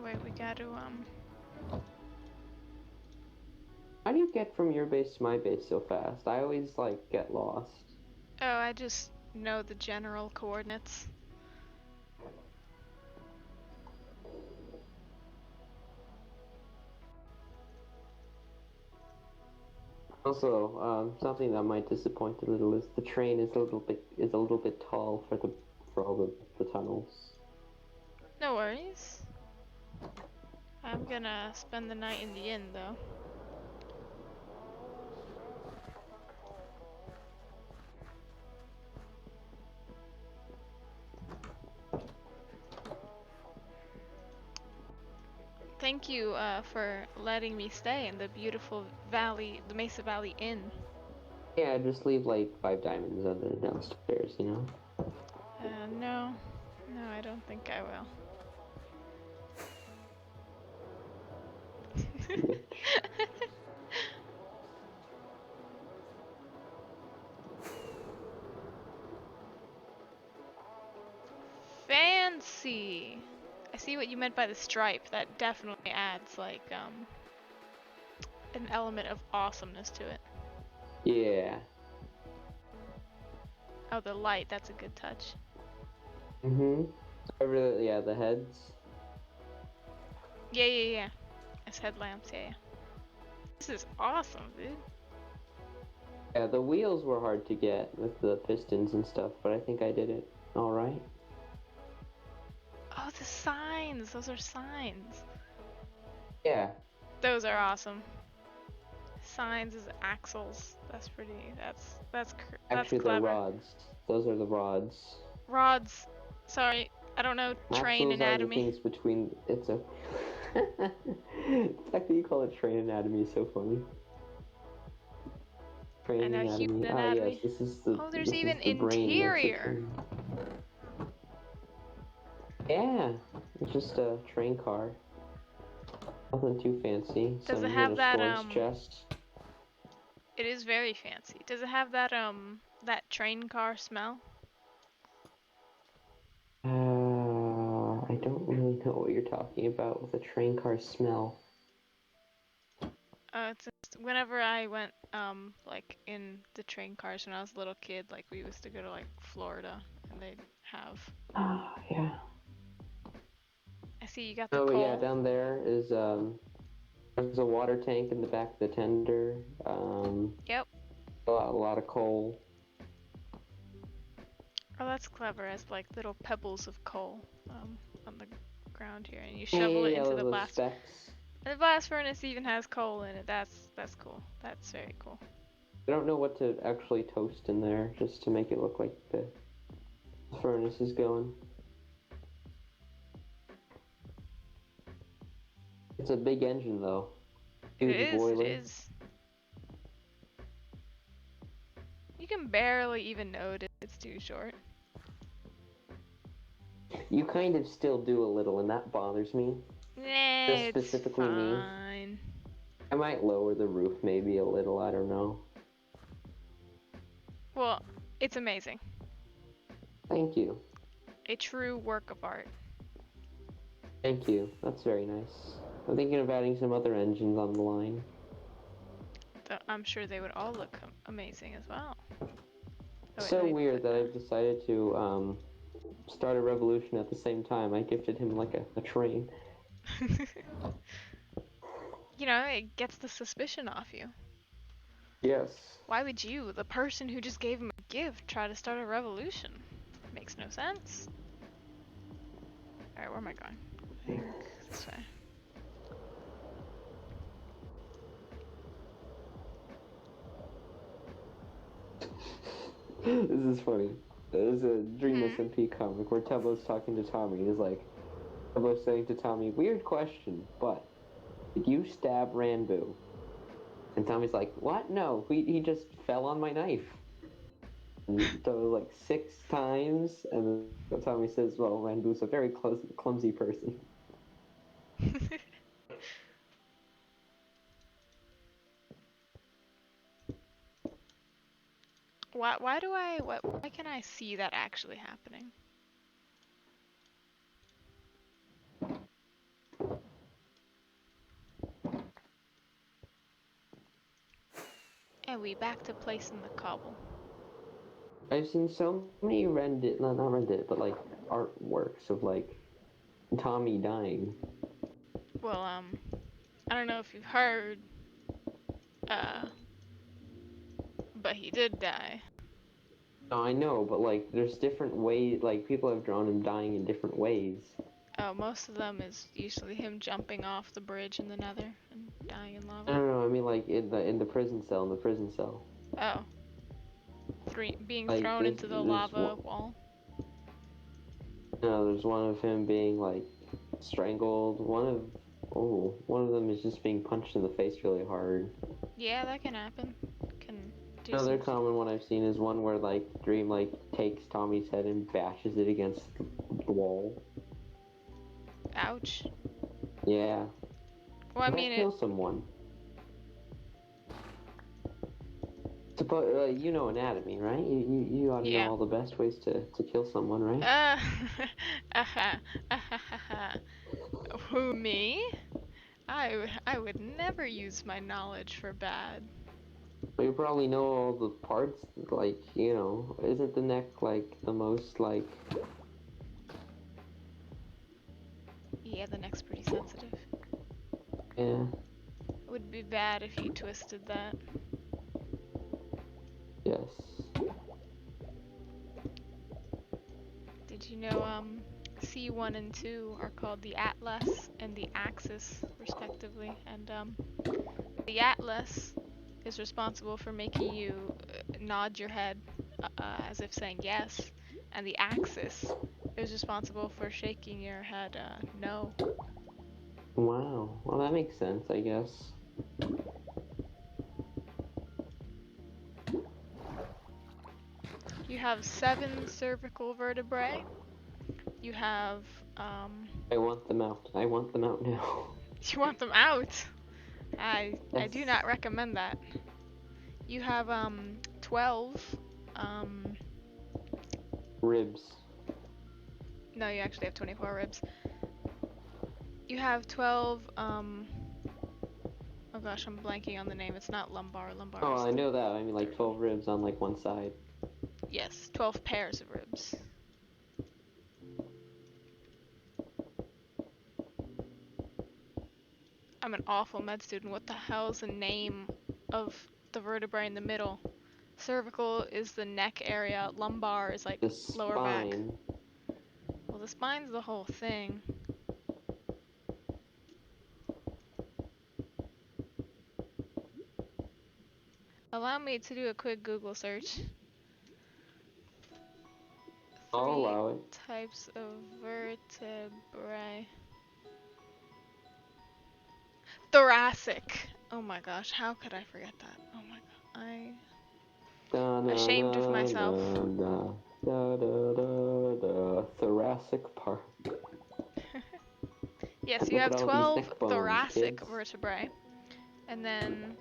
Wait, we gotta How do you get from your base to my base so fast? I always like get lost. Oh, I just know the general coordinates. Also, something that might disappoint a little is the train is a little bit tall for all the tunnels. No worries. I'm gonna spend the night in the inn, though. Thank you for letting me stay in the beautiful valley, the Mesa Valley Inn. Yeah, just leave like 5 diamonds under downstairs, you know? No. No, I don't think I will. Fancy! I see what you meant by the stripe. That definitely adds, like, an element of awesomeness to it. Yeah. Oh, the light, that's a good touch. Mm-hmm. I really, yeah, the heads. Yeah. As headlamps, yeah. This is awesome, dude. Yeah, the wheels were hard to get with the pistons and stuff, but I think I did it alright. Oh, the signs! Those are signs. Yeah. Those are awesome. Signs as axles. That's pretty. That's Actually, they're clever. rods. Those are the rods. Rods. Sorry, I don't know train Axles are the anatomy. things between. It's a. The fact that you call it train anatomy is so funny. Train I know anatomy. human Ah, anatomy. yes, this is the. Oh, there's this even is the brain of the interior. train. Yeah, it's just a train car. Nothing too fancy. Does it Some have little that storage chest. It is very fancy. Does it have that that train car smell? I don't really know what you're talking about with a train car smell. It's just whenever I went like in the train cars when I was a little kid, like we used to go to like Florida and they'd have. Ah, yeah. I see you got the Oh, coal. yeah, down there is, there's a water tank in the back of the tender. Yep. A lot of coal. Oh, that's clever. As like little pebbles of coal on the ground here, and you shovel it into the those blast. specks. And the blast furnace even has coal in it. That's cool. That's very cool. I don't know what to actually toast in there, just to make it look like the furnace is going. It's a big engine, though. Huge boiler. It is. You can barely even notice it's too short. You kind of still do a little, and that bothers me. Nah, Just it's specifically me. fine. I might lower the roof maybe a little, I don't know. Well, it's amazing. Thank you. A true work of art. Thank you. That's very nice. I'm thinking of adding some other engines on the line. I'm sure they would all look amazing as well. Oh, wait, So let me weird put that I've decided to start a revolution at the same time. I gifted him like a train. You know, it gets the suspicion off you. Yes. Why would you, the person who just gave him a gift, try to start a revolution? Makes no sense. Alright, where am I going? I think this way. This is funny. There's a Dream SMP comic where Tubbo's talking to Tommy. He's like, Tubbo's saying to Tommy, weird question, but did you stab Ranboo? And Tommy's like, what? No, he just fell on my knife. And Tubbo's like, 6 times? And then Tommy says, well, Ranboo's a very clumsy person. Why can I see that actually happening? And we back to placing the cobble. I've seen so many not Reddit, but like artworks of like Tommy dying. Well, I don't know if you've heard, but he did die. No, I know, but like there's different ways, like people have drawn him dying in different ways. Oh, most of them is usually him jumping off the bridge in the Nether and dying in lava. No, I mean like in the prison cell, in the prison cell. Oh. Being Like, thrown into the lava wall. No, there's one of him being like strangled. One of them is just being punched in the face really hard. Yeah, that can happen. Can do Another some... common one I've seen is one where like Dream like takes Tommy's head and bashes it against the wall. Ouch. Yeah. Well, I That mean, kills someone. You know anatomy, right? You ought to know Yeah. all the best ways to kill someone, right? Who, me? I would never use my knowledge for bad. Well, you probably know all the parts, like, you know, isn't the neck like the most like... Yeah, the neck's pretty sensitive. Yeah. It would be bad if you twisted that. Yes. Did you know, C1 and 2 are called the Atlas and the Axis, respectively, and, the Atlas is responsible for making you nod your head as if saying yes, and the Axis is responsible for shaking your head no. Wow. Well, that makes sense, I guess. You have 7 cervical vertebrae. You have, I want them out. I want them out now. you want them out? I do Yes. not recommend that. You have, 12, Ribs. no, you actually have 24 ribs. You have 12, oh gosh, I'm blanking on the name. It's not lumbar. Lumbar Oh, is I know that. I mean, like 12 ribs on like one side. yes, 12 pairs of ribs. I'm an awful med student. What the hell is the name of the vertebrae in the middle? Cervical is the neck area. Lumbar is like The lower back. spine. Well, the spine's the whole thing. Allow me to do a quick Google search. I'll 3 allow it. types of vertebrae. Thoracic. Oh my gosh, how could I forget that? Oh my god. Ashamed of myself. Thoracic part. Yes, you Look have at all 12 these neck bones, thoracic kids. vertebrae. And then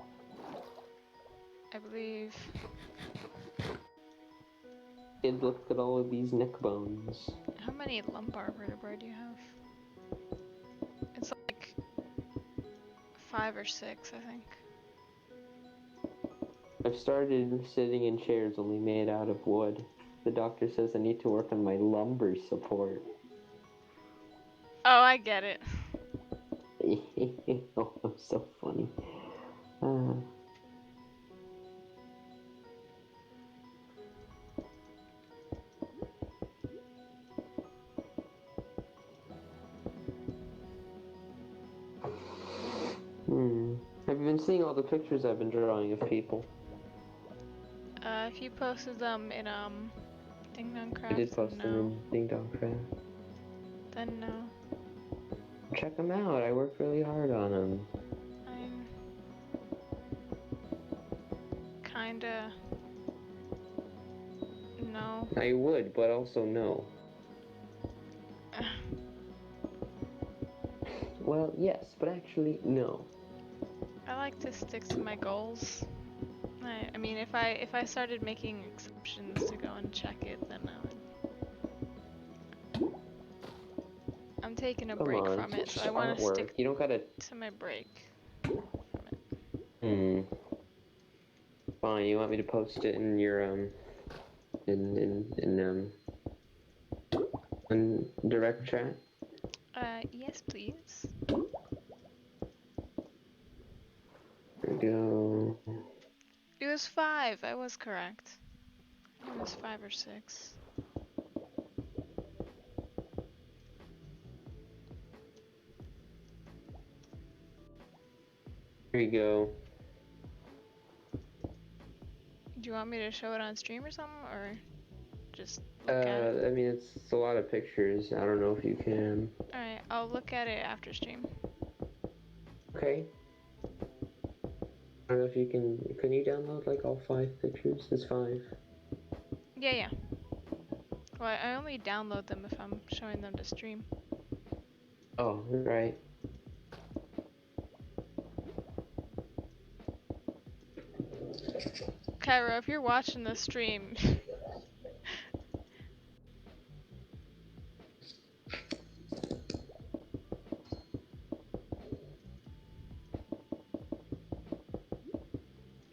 I believe Kids, look at all of these neck bones. how many lumbar vertebrae do you have? It's like 5 or 6, I think. I've started sitting in chairs only made out of wood. The doctor says I need to work on my lumbar support. Oh, I get it. Oh, I'm so funny. Have you been seeing all the pictures I've been drawing of people? If you posted them in DingDongCraft, I did post no. them in DingDongCraft. Then no. Check them out. I worked really hard on them. I'm kinda no. I would, but also no. Well, yes, but actually no. I like to stick to my goals. I mean, if I started making exceptions to go and check it, then I would. I'm taking a Come break on, from it, it's so just I want to artwork. stick You don't gotta. to my break from it. Fine. You want me to post it in your in direct chat? Yes, please. There we go. It was 5. I was correct. It was 5 or 6. Here you go. Do you want me to show it on stream or something, or just look at it? I mean, it's a lot of pictures. I don't know if you can. Alright, I'll look at it after stream. Okay. I don't know if you can. Can you download like all 5 pictures? It's 5. Yeah, yeah. Well, I only download them if I'm showing them to stream. Oh, right. Kairo, if you're watching the stream,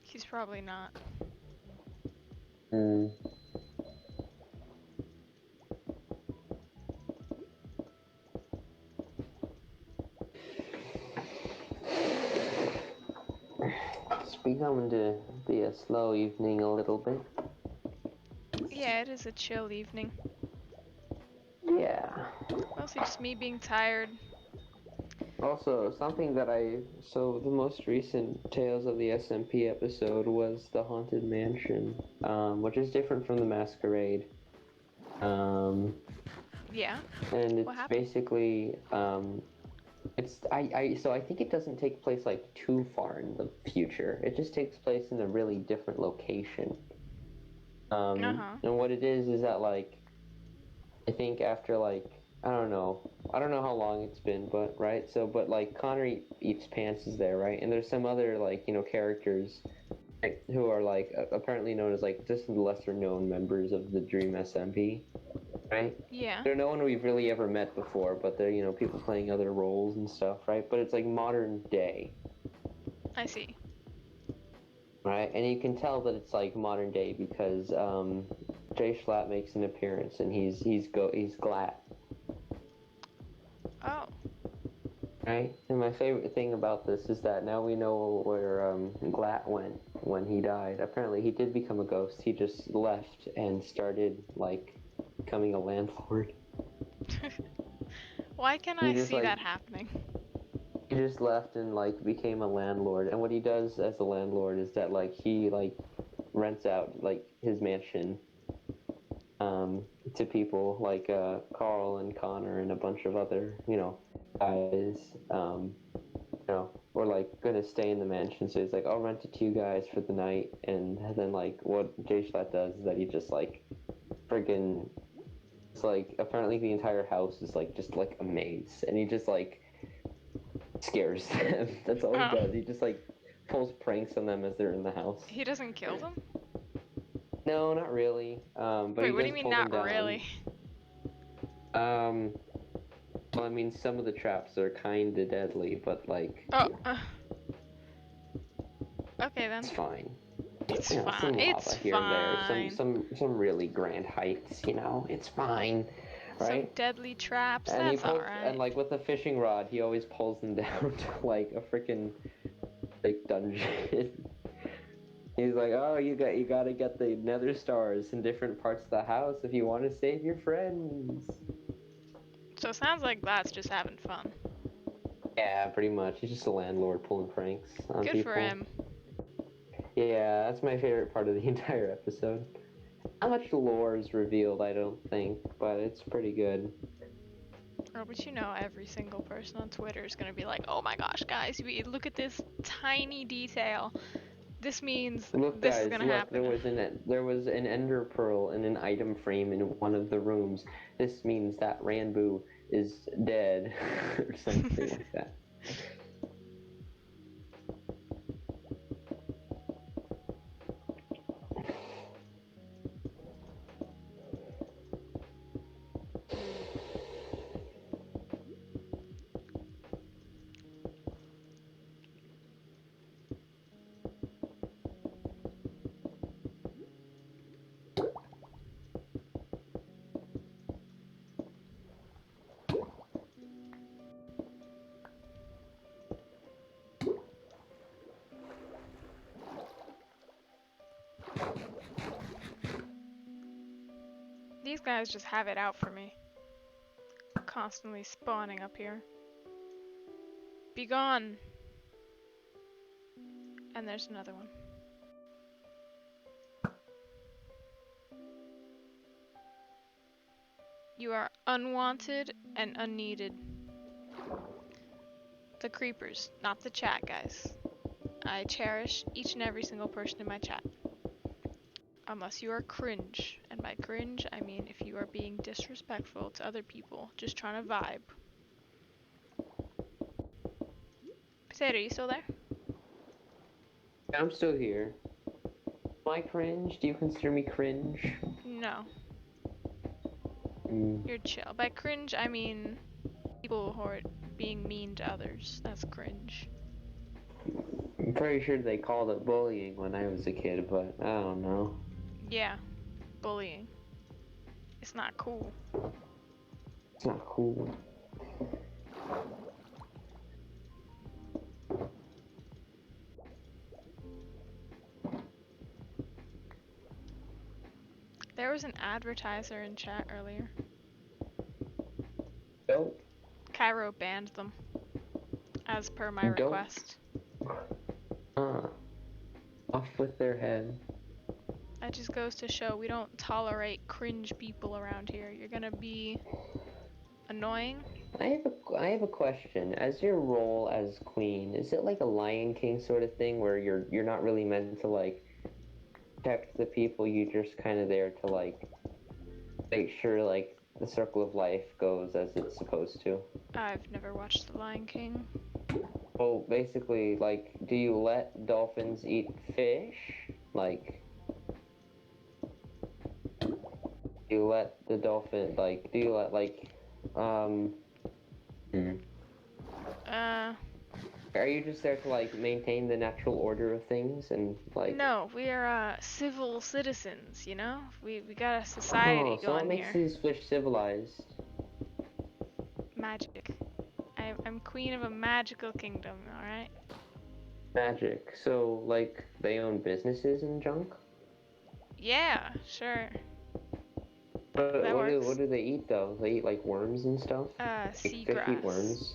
he's probably not. Hmm. It's beginning to be a slow evening a little bit. Yeah, it is a chill evening. Yeah. Mostly just me being tired. Also, something that so the most recent Tales of the SMP episode was the Haunted Mansion, which is different from the Masquerade. Yeah. And it's What happened? basically, so I think it doesn't take place like too far in the future. It just takes place in a really different location. Uh-huh. And what it is that like, I think after like, I don't know how long it's been, but right. So, but like Connor Eats Pants is there, right? And there's some other like characters like, who are like apparently known as like just the lesser known members of the Dream SMP, right? Yeah. They're no one we've really ever met before, but they're people playing other roles and stuff, right? But it's like modern day, I see. right? And you can tell that it's like modern day because Jay Schlatt makes an appearance and he's Glatt. Oh. Right? And my favorite thing about this is that now we know where Glatt went when he died. Apparently he did become a ghost. He just left and started, like, becoming a landlord. Why can He I just, see like- that happening? He just left and, like, became a landlord. And what he does as a landlord is that, like, he, like, rents out, like, his mansion to people like Carl and Connor and a bunch of other, guys, were like gonna stay in the mansion. So he's like, I'll rent it to you guys for the night. And then like what Jay Schlatt does is that he just like friggin' it's like apparently the entire house is like just like a maze, and he just like scares them. That's all he Oh. does. He just like pulls pranks on them as they're in the house. He doesn't kill them? No, not really. But Wait, he what do does you mean pull not them down. really? Well, I mean, some of the traps are kinda deadly, but like, Oh. Okay then. it's fine. It's Some fine. lava It's here fine. and there, some really grand heights. It's fine, Some right? deadly traps. And That's alright. and like with a fishing rod, he always pulls them down to like a freaking like dungeon. He's like, oh, you gotta get the nether stars in different parts of the house if you want to save your friends. So it sounds like that's just having fun. Yeah, pretty much. He's just a landlord pulling pranks on Good people. for him. Yeah, that's my favorite part of the entire episode. Not much lore is revealed, I don't think, but it's pretty good. Oh, but every single person on Twitter is gonna be like, oh my gosh, guys, look at this tiny detail. This means Look, this guys, is gonna look, happen. there was an ender pearl in an item frame in one of the rooms. This means that Ranboo is dead, or something like that. These guys just have it out for me. Constantly spawning up here. Be gone. And there's another one. You are unwanted and unneeded. The creepers, not the chat, guys. I cherish each and every single person in my chat. Unless you are cringe. And by cringe, I mean if you are being disrespectful to other people, just trying to vibe. Potato, you still there? I'm still here. Am I cringe? Do you consider me cringe? No, Mm. you're chill. By cringe, I mean people who are being mean to others. That's cringe. I'm pretty sure they called it bullying when I was a kid, but I don't know. Yeah, bullying. It's not cool. It's not cool. There was an advertiser in chat earlier. Dope. Kairo banned them, as per my Dope. request. Off with their head. That just goes to show we don't tolerate cringe people around here. You're gonna be annoying. I have a question. As your role as queen, is it like a Lion King sort of thing where you're not really meant to like protect the people, you just kind of there to like make sure like the circle of life goes as it's supposed to? I've never watched The Lion King. Well, basically, like, do you let dolphins eat fish? Like, do you let the dolphin, like, do you let, like, are you just there to, like, maintain the natural order of things and, like... No, we are civil citizens, you know? We got a society so what going makes here. these fish civilized? Magic. I'm queen of a magical kingdom, alright? Magic. So, like, they own businesses and junk? Yeah, sure. But That works. what do they eat, though? They eat, like, worms and stuff? Fish eat Seagrass. worms?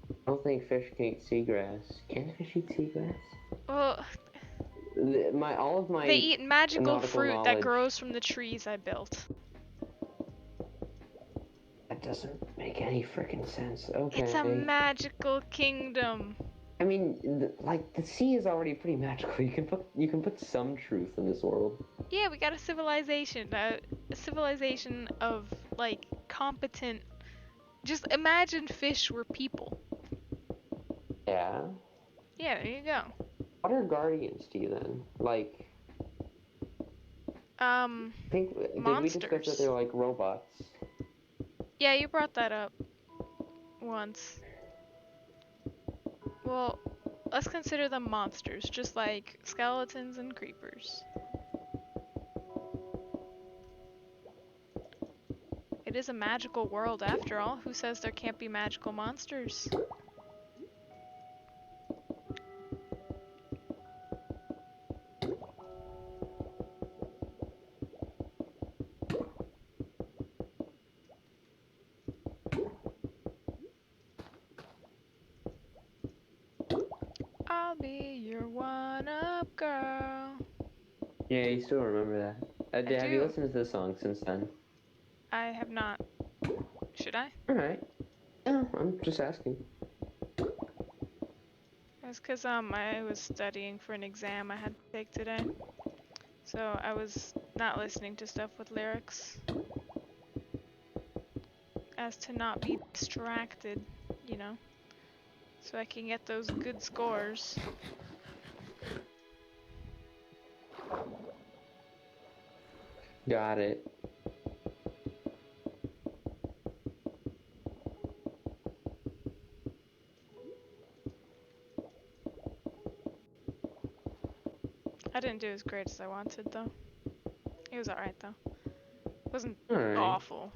I don't think fish can eat seagrass. Can fish eat seagrass? Well, All of my they eat magical nautical fruit knowledge, that grows from the trees I built. that doesn't make any freaking sense. Okay. It's a magical kingdom. I mean, like the sea is already pretty magical. You can put some truth in this world. Yeah, we got a civilization of like competent. Just imagine fish were people. Yeah. Yeah, there you go. What are guardians to you then? Like, I think did we discuss that Monsters. they're like robots? Yeah, you brought that up once. Well, let's consider them monsters, just like skeletons and creepers. It is a magical world after all. Who says there can't be magical monsters? I'll be your one-up girl. Yeah, you still remember that. Have you do. listened to the song since then? I have not. Should I? Alright. No, I'm just asking. That's because I was studying for an exam I had to take today. So I was not listening to stuff with lyrics. As to not be distracted, you know. So I can get those good scores. Got it. I didn't do as great as I wanted though. It was alright though. It wasn't Alright. awful.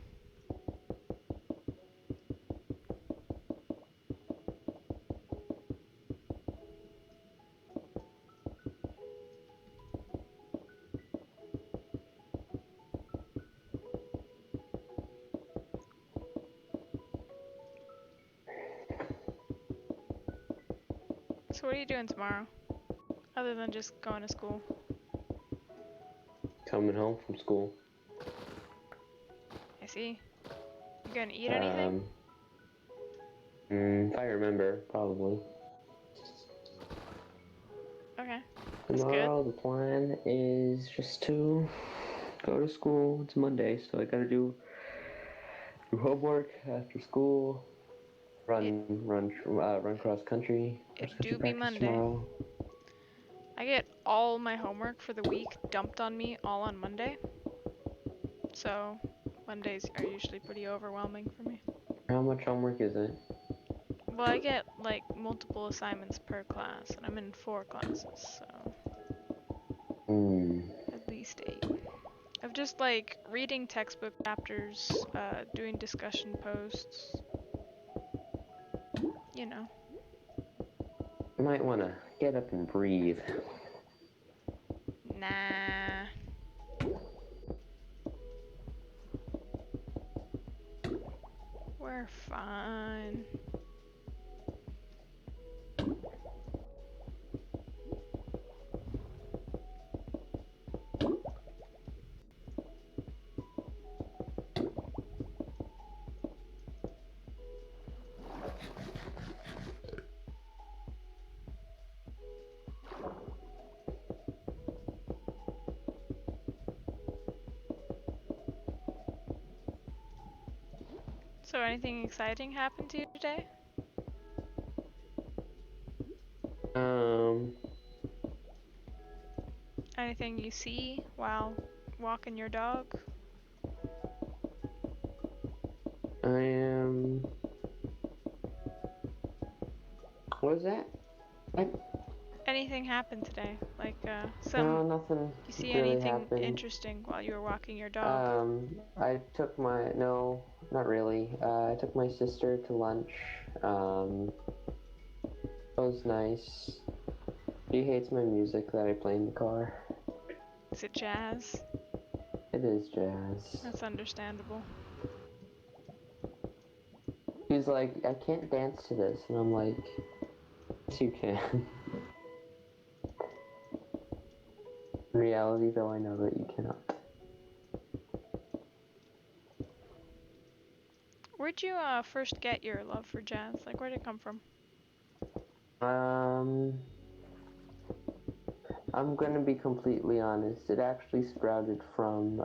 So what are you doing tomorrow? Other than just going to school. Coming home from school. I see. You gonna eat anything? If I remember, probably. Okay. That's Tomorrow the plan is just to go to school. It's Monday, so I gotta do homework after school. Run cross country. It Cross country do be practice Monday. tomorrow. I get all my homework for the week dumped on me all on Monday. So Mondays are usually pretty overwhelming for me. How much homework is it? Well, I get like multiple assignments per class, and I'm in 4 classes, so at least 8. Of just like reading textbook chapters, doing discussion posts. You know. You might want to get up and breathe. Nah. We're fine. So anything exciting happened to you today? Anything you see while walking your dog? What was that? Anything happened today? Like, No, nothing you see really anything happened. interesting while you were walking your dog? No, not really. I took my sister to lunch. It was nice. She hates my music that I play in the car. Is it jazz? It is jazz. That's understandable. She's like, I can't dance to this, and I'm like, yes, you can. In reality, though, I know that you cannot. Where'd you first get your love for jazz? Like, where'd it come from? I'm gonna be completely honest. It actually sprouted from,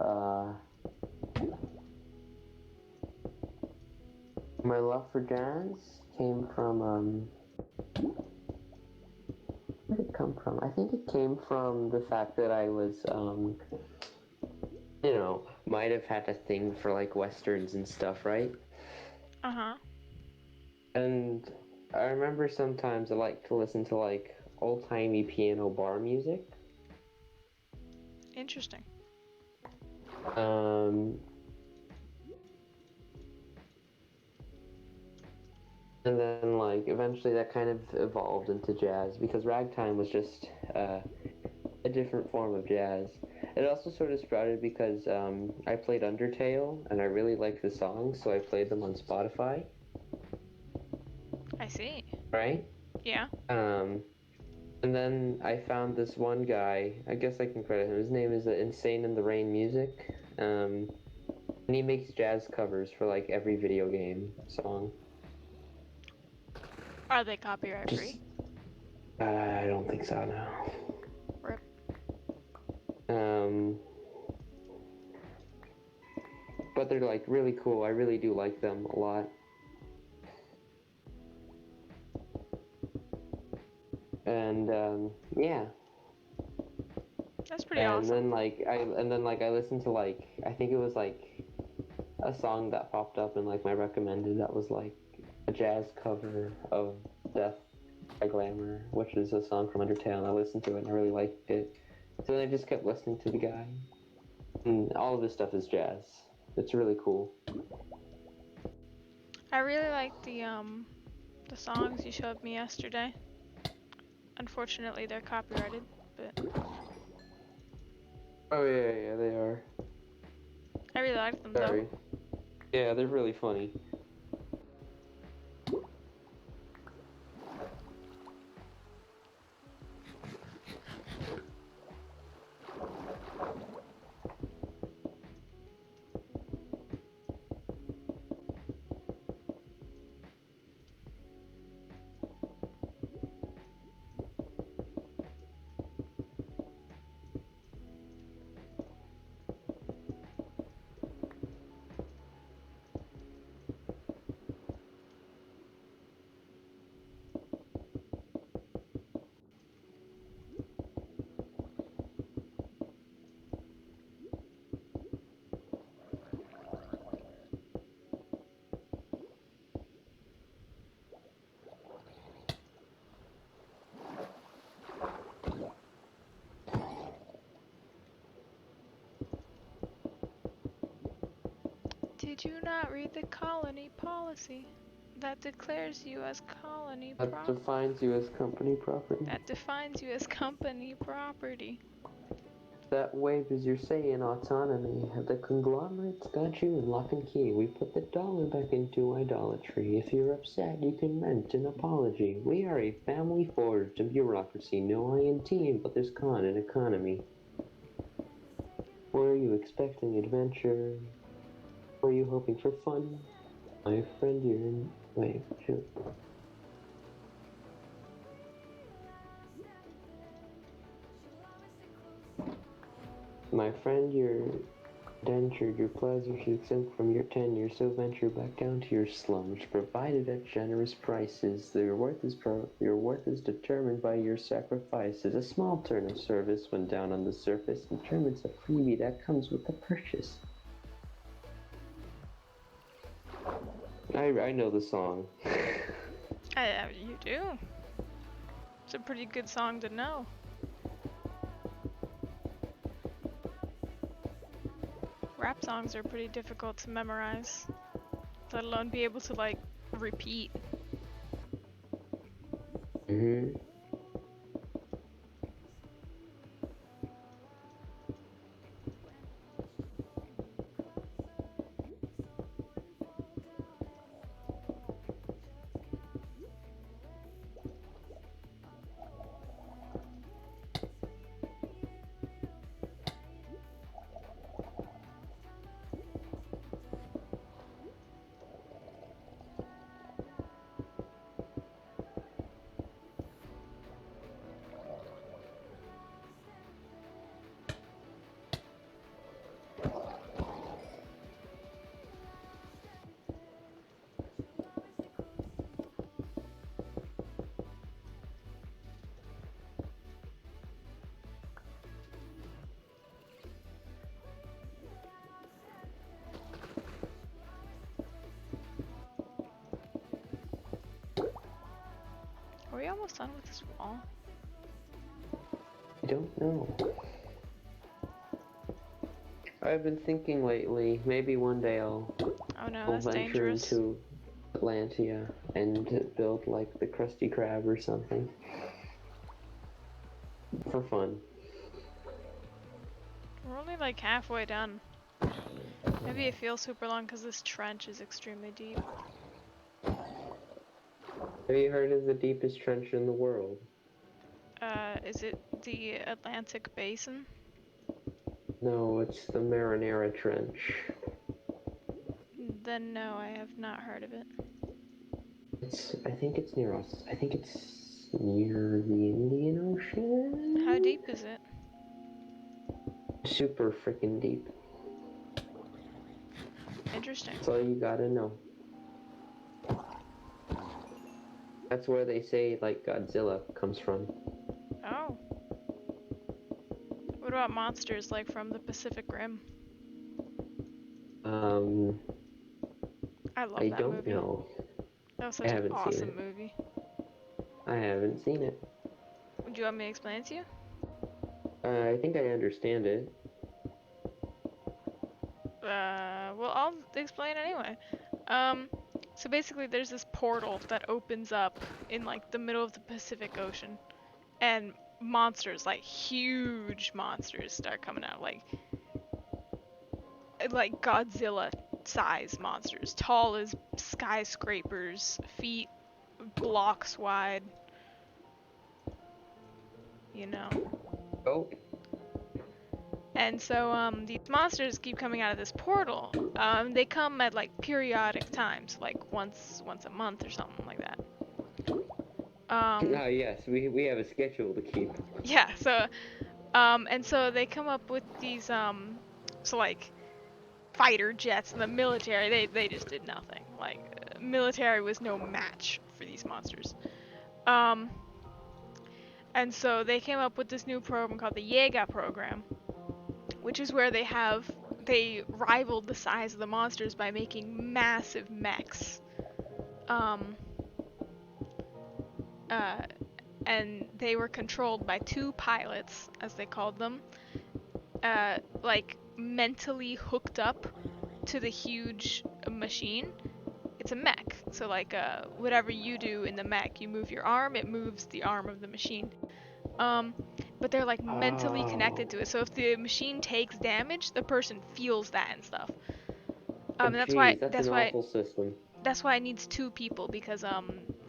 my love for jazz came from, where did it come from? I think it came from the fact that I was, might have had a thing for, like, westerns and stuff, right? Uh-huh. And I remember sometimes I like to listen to, like, old-timey piano bar music. Interesting. And then, like, eventually that kind of evolved into jazz because ragtime was just a different form of jazz. It also sort of sprouted because I played Undertale and I really liked the songs, so I played them on Spotify. I see. Right? Yeah. And then I found this one guy, I guess I can credit him. His name is Insane in the Rain Music. And he makes jazz covers for, like, every video game song. Are they copyright free? I don't think so, no. Rip. But they're, like, really cool. I really do like them a lot. And yeah. That's pretty awesome. And then I listened to, like, I think it was like a song that popped up in, like, my recommended that was like a jazz cover of Death by Glamour, which is a song from Undertale, and I listened to it and I really liked it. So then I just kept listening to the guy. And all of this stuff is jazz. It's really cool. I really like the songs you showed me yesterday. Unfortunately, they're copyrighted, but Oh yeah, they are. I really like them Sorry. Yeah, they're really funny. Did you not read the colony policy? That declares you as colony That property. defines you as company property. That defines you as company property. That waives your say in autonomy. The conglomerate's got you in lock and key. We put the dollar back into idolatry. If you're upset, you can rent an apology. We are a family forged in bureaucracy. No I in team, but there's con in economy. Were you expecting adventure? Were you hoping for fun? My friend, you're in... Wait, shoot. My friend, you're dentured, your pleasures exempt from your tenure, so venture back down to your slums, provided at generous prices. Your worth is determined by your sacrifices. A small turn of service when down on the surface determines a freebie that comes with the purchase. I know the song. You do. It's a pretty good song to know. Rap songs are pretty difficult to memorize, let alone be able to like repeat. Mm-hmm. Are we almost done with this wall? I don't know. I've been thinking lately, maybe one day Oh no, I'll that's venture dangerous. into Atlantia and build like the Krusty Krab or something. For fun. We're only like halfway done. Maybe it feels super long because this trench is extremely deep. Have you heard of the deepest trench in the world? Is it the Atlantic Basin? No, it's the Marinara Trench. Then no, I have not heard of it. I think it's near us. I think it's near the Indian Ocean? How deep is it? Super freaking deep. Interesting. That's all you gotta know. That's where they say, like, Godzilla comes from. Oh. What about monsters like from the Pacific Rim? I love I that don't movie. know. That was I such an haven't seen awesome it. movie. I haven't seen it. Would you want me to explain it to you? I think I understand it. Well, I'll explain anyway. So basically there's this portal that opens up in like the middle of the Pacific Ocean, and monsters, like huge monsters, start coming out, like Godzilla size monsters, tall as skyscrapers, feet blocks wide, you know. Oh. And so these monsters keep coming out of this portal. They come at like periodic times, like once a month or something like that. Yes, we have a schedule to keep. Yeah, so and so they come up with these so like fighter jets, and the military, they just did nothing. Like military was no match for these monsters. And so they came up with this new program called the Jaeger program, which is where they rivaled the size of the monsters by making massive mechs. And they were controlled by two pilots, as they called them, like mentally hooked up to the huge machine, it's a mech. So like whatever you do in the mech, you move your arm, it moves the arm of the machine. But they're like mentally connected to it. So if the machine takes damage, the person feels that and stuff. And that's Jeez, that's an awful system. that's why it needs two people, because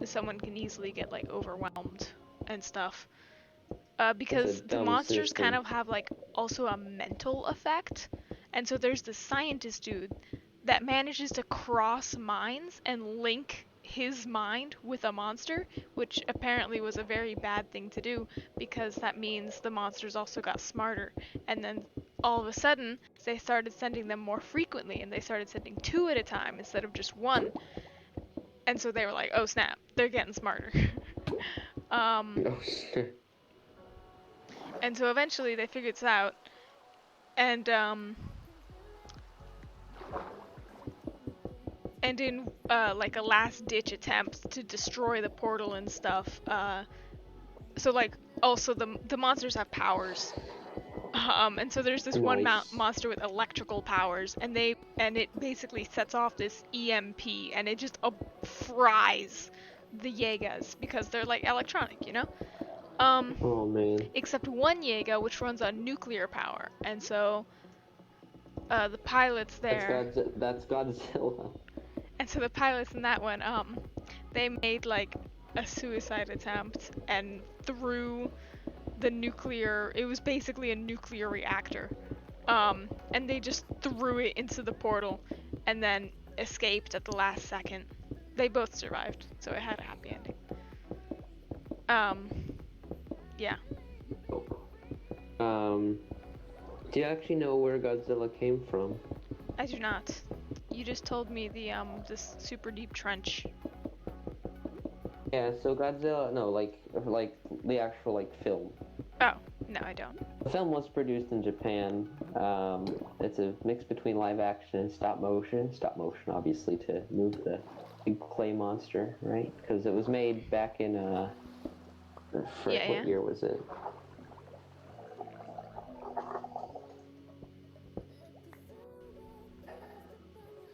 someone can easily get like overwhelmed and stuff. Because the monsters kind of have like also a mental effect, and so there's this scientist dude that manages to cross minds and link his mind with a monster, which apparently was a very bad thing to do, because that means the monsters also got smarter, and then all of a sudden they started sending them more frequently, and they started sending 2 at a time instead of just 1, and so they were like, oh snap, they're getting smarter. And so eventually they figured this out, and in like a last ditch attempt to destroy the portal and stuff, so like also the monsters have powers, and so there's this one monster with electrical powers, and it basically sets off this EMP, and it just fries the Jaegers because they're like electronic, you know. Oh man. Except one Jaeger which runs on nuclear power, and so the pilots there. That's Godzilla. And so the pilots in that one, they made like a suicide attempt and threw the nuclear. It was basically a nuclear reactor, and they just threw it into the portal, and then escaped at the last second. They both survived, so it had a happy ending. Yeah. Do you actually know where Godzilla came from? I do not. You just told me this super deep trench. Yeah, so Godzilla, no, like the actual like film. Oh, no, I don't. The film was produced in Japan. It's a mix between live action and stop motion. Stop motion, obviously, to move the big clay monster, right? Because it was made back in what year was it?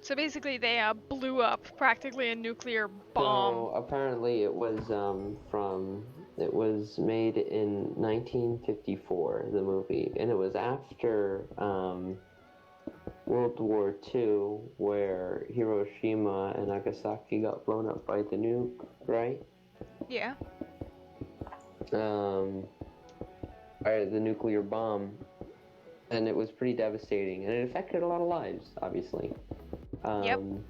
So basically, they blew up practically a nuclear bomb. So apparently, it was made in 1954, the movie, and it was after World War II, where Hiroshima and Nagasaki got blown up by the nuke, right? Yeah. By the nuclear bomb, and it was pretty devastating, and it affected a lot of lives, obviously. Yep. And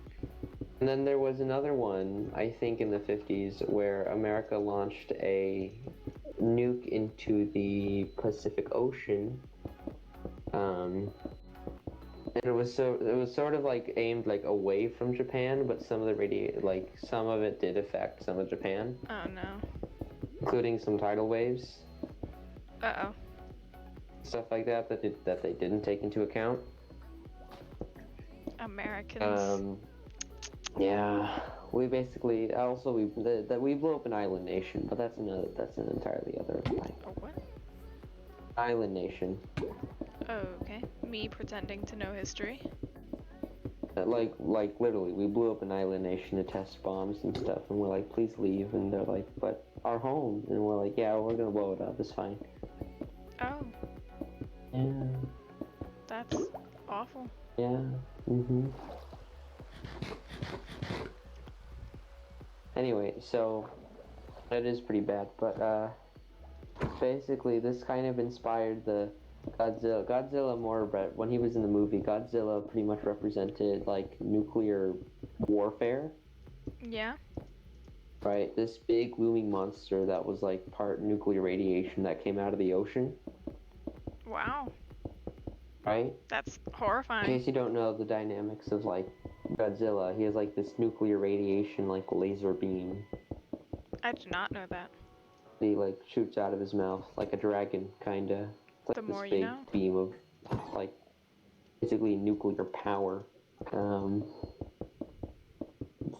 then there was another one, I think in the 50s, where America launched a nuke into the Pacific Ocean. And it was sort of like aimed like away from Japan, but some of the some of it did affect some of Japan. Oh no. Including some tidal waves. Uh-oh. Stuff like that that they didn't take into account. Americans. Yeah, we basically we blew up an island nation, but that's an entirely other thing. Oh, what? Island nation. Oh, okay. Me pretending to know history. Like literally, we blew up an island nation to test bombs and stuff, and we're like, please leave, and they're like, but our home, and we're like, yeah, we're gonna blow it up, it's fine. Oh. Yeah. That's awful. Yeah. Mhm. Anyway, so that is pretty bad, but basically this kind of inspired the Godzilla more, but when he was in the movie, Godzilla pretty much represented like nuclear warfare. Yeah. Right, this big looming monster that was like part nuclear radiation that came out of the ocean. Wow. Right? That's horrifying. In case you don't know the dynamics of like Godzilla, he has like this nuclear radiation like laser beam. I did not know that. He like shoots out of his mouth like a dragon, kinda. It's like The more this you big know. beam of like basically nuclear power.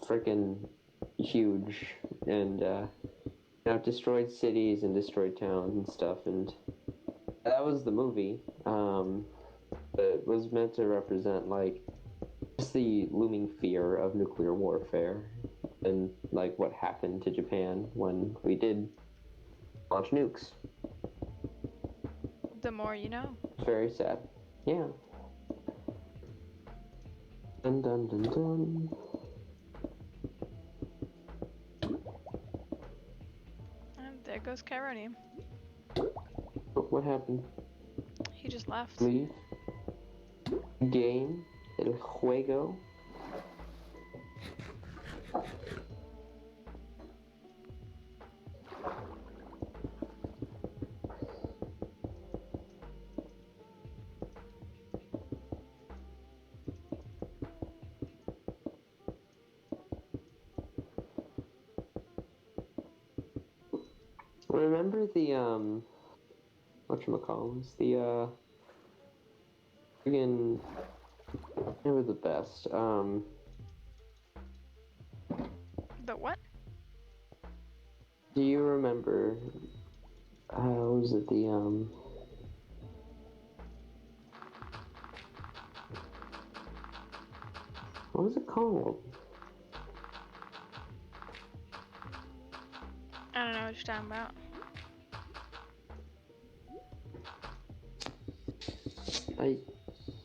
Freaking huge, and destroyed cities and destroyed towns and stuff, and that was the movie. It was meant to represent like just the looming fear of nuclear warfare and like what happened to Japan when we did launch nukes. The more you know. It's very sad. Yeah. Dun dun dun dun. And there goes Kairo. What happened? He just left. Leave. Game. El juego. Remember the whatchamacallits? The friggin' they were the best. The what? Do you remember was it the what was it called? I don't know what you're talking about.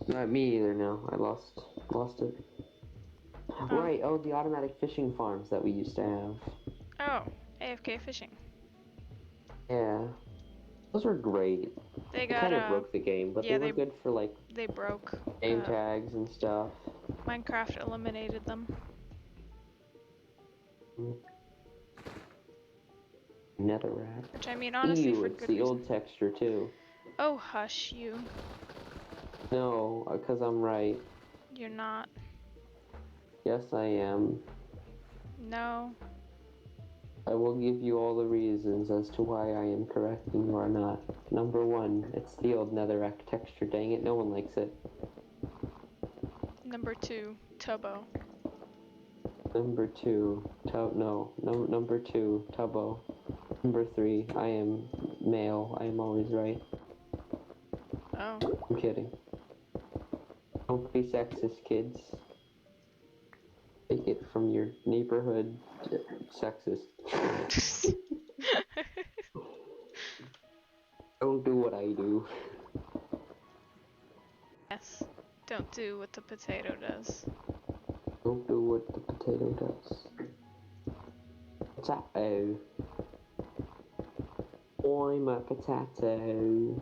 Not me either now. I lost it. Right, oh, the automatic fishing farms that we used to have. Oh, AFK fishing. Yeah. Those were great. They They got kind of broke the game, but yeah, they were good for like they broke. game tags and stuff. Minecraft eliminated them. Netherrack. Which I mean, honestly, Ew, for it's good the reason. old texture too. Oh, hush you. No, because I'm right. You're not. Yes, I am. No. I will give you all the reasons as to why I am correct and you are not. Number one, it's the old netherrack texture. Dang it, no one likes it. Number 2, Tubbo. Number two, number two, Tubbo. Number 3, I am male. I am always right. Oh. I'm kidding. Don't be sexist, kids. Take it from your neighborhood sexist. Don't do what I do. Yes. Don't do what the potato does. Don't do what the potato does. Potato. I'm a potato.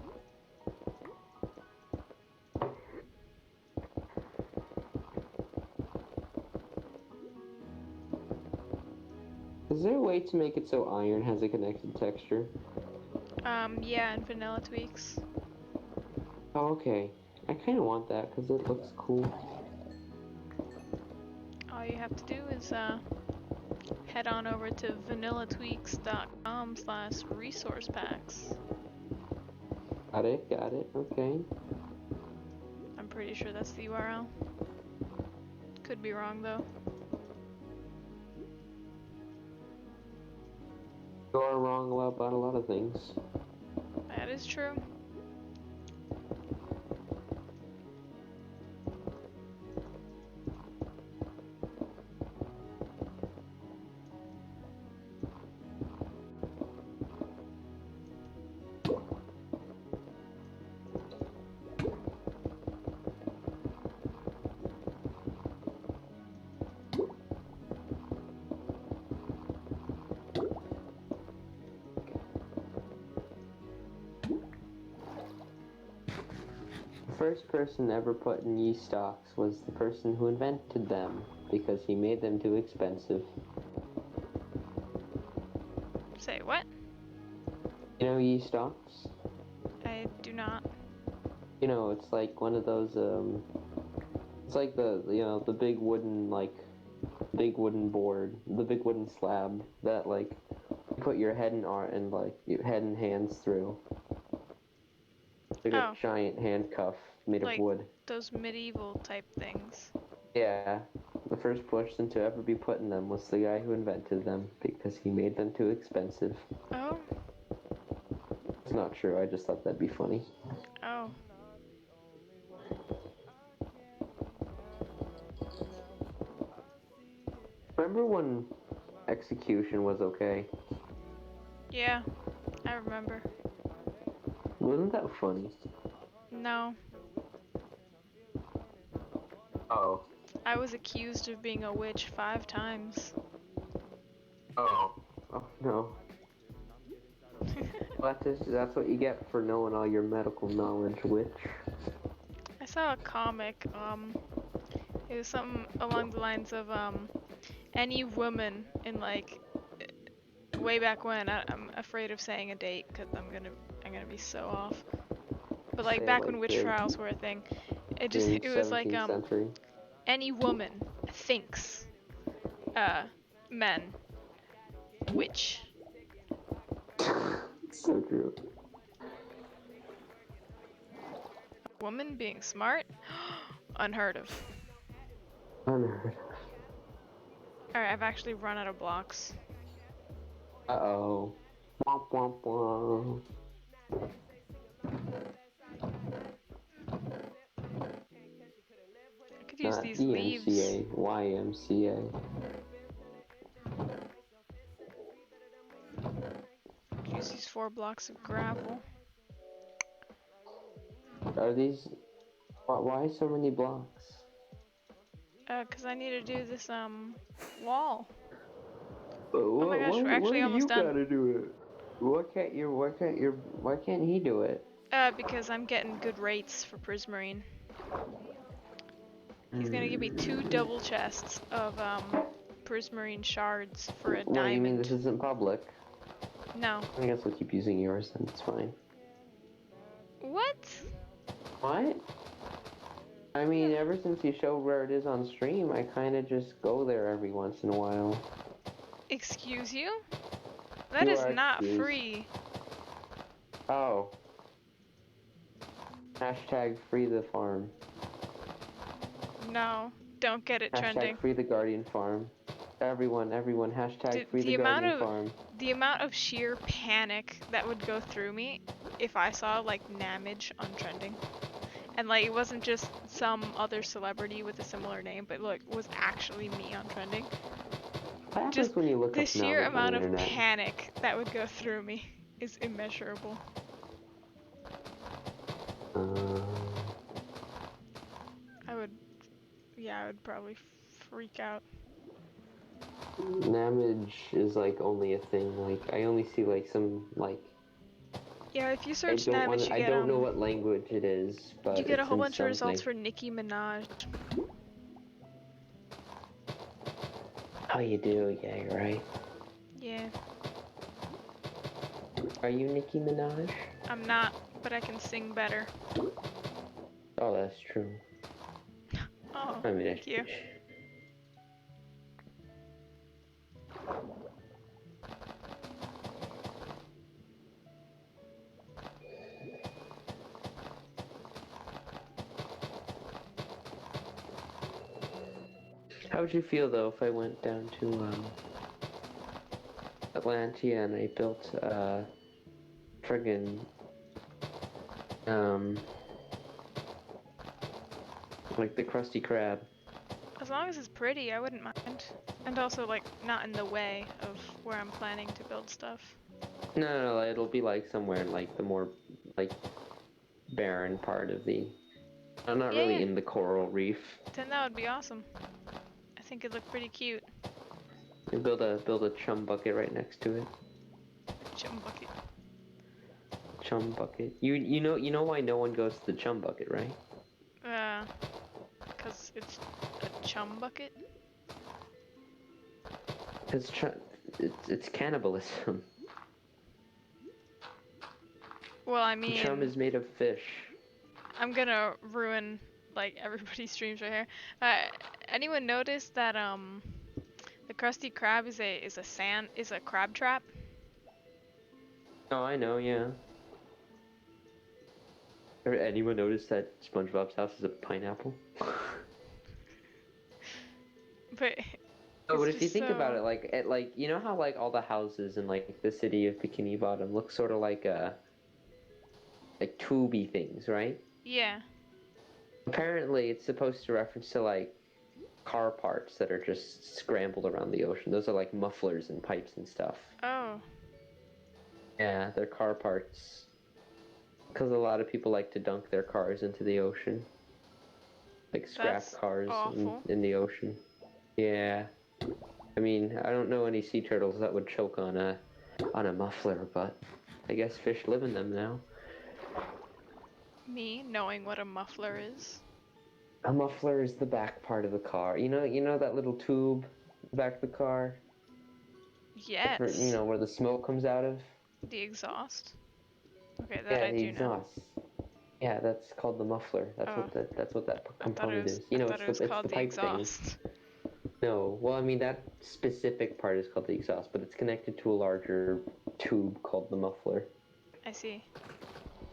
Is there a way to make it so iron has a connected texture? Yeah, and vanilla tweaks. Oh, okay. I kind of want that because it looks cool. All you have to do is, head on over to vanillatweaks.com/resource packs. Got it, okay. I'm pretty sure that's the URL. Could be wrong though. You are wrong about a lot of things. That is true. The first person ever put in yeast stocks was the person who invented them because he made them too expensive. Say what? You know yeast stocks? I do not. You know, it's like one of those, it's like the big wooden, big wooden board, the big wooden slab that, like, you put your head and your head and hands through. It's like a giant handcuff made of wood. Those medieval type things. Yeah. The first person to ever be put in them was the guy who invented them because he made them too expensive. Oh? It's not true, I just thought that'd be funny. Oh. Remember when execution was okay? Yeah, I remember. Wasn't that funny? No, Oh. I was accused of being a witch 5 times. Oh. Oh no. That's what you get for knowing all your medical knowledge, witch. I saw a comic, it was something along the lines of, any woman in like, way back when, I'm afraid of saying a date because I'm gonna be so off. But like Say back like when witch the trials were a thing, it in was like, 17th century. any woman thinks, men, witch. So true. Woman being smart? Unheard of. Unheard. Alright, I've actually run out of blocks. Uh-oh. Womp womp womp. I could use Not these DMCA, leaves. YMCA. Use these 4 blocks of gravel. Are these... Why so many blocks? Cause I need to do this, wall. But Oh my gosh, we're actually almost done. gotta do it? Why can't he do it? Because I'm getting good rates for Prismarine. He's gonna give me 2 double chests of, Prismarine shards for a What, diamond. you mean this isn't public? No. I guess we'll keep using yours then, it's fine. What? What? I mean, ever since you showed where it is on stream, I kinda just go there every once in a while. Excuse you? That You is are not excused. free. Oh. Hashtag free the farm. No, don't get it trending. Hashtag free the guardian farm. Everyone, hashtag free the guardian farm. The amount of sheer panic that would go through me if I saw like Namage on trending. And like it wasn't just some other celebrity with a similar name, but like was actually me on trending. What happens Just when you look the up sheer Namage on amount the of internet? panic that would go through me is immeasurable. I would probably freak out. Namage is like only a thing, like I only see like some like Yeah, if you search Namage, you I get don't know what language it is, but you get a it's whole in bunch of results something. for Nicki Minaj. Oh, you do? Yeah, you're right. Yeah, Are you Nicki Minaj? I'm not, but I can sing better. Oh, that's true. Oh, I mean, thank you. How would you feel though if I went down to Atlantia and I built friggin' like the Krusty Krab? As long as it's pretty, I wouldn't mind. And also, like, not in the way of where I'm planning to build stuff. No, it'll be like somewhere in like the more like barren part of the. I'm not really in the coral reef. Then that would be awesome. I think it'd look pretty cute. You build a chum bucket right next to it. Chum bucket. Chum bucket. You know why no one goes to the chum bucket, right? Cause it's a chum bucket? Cause it's cannibalism. Well, I mean... Chum is made of fish. I'm gonna ruin, like, everybody's streams right here. Anyone notice that, the Krusty Krab is a crab trap? Oh, I know, yeah. Anyone notice that SpongeBob's house is a pineapple? But... Oh, but if you think about it, like you know how like all the houses in like the city of Bikini Bottom look sort of like tubey things, right? Yeah. Apparently, it's supposed to reference to like car parts that are just scrambled around the ocean. Those are like mufflers and pipes and stuff. Oh. Yeah, they're car parts. Because a lot of people like to dunk their cars into the ocean. Like scrap That's cars awful. in the ocean. Yeah. I mean, I don't know any sea turtles that would choke on a muffler, but I guess fish live in them now. Me knowing what a muffler is. A muffler is the back part of the car. You know that little tube in the back of the car? Yes. You know, where the smoke comes out of? The exhaust. Okay, that Yeah, I the do know. exhaust. Yeah, that's called the muffler. That's Oh. what that I thought component it was, is. You know, I thought it was it's called the the pipe thing. exhaust. No, well, I mean that specific part is called the exhaust, but it's connected to a larger tube called the muffler. I see.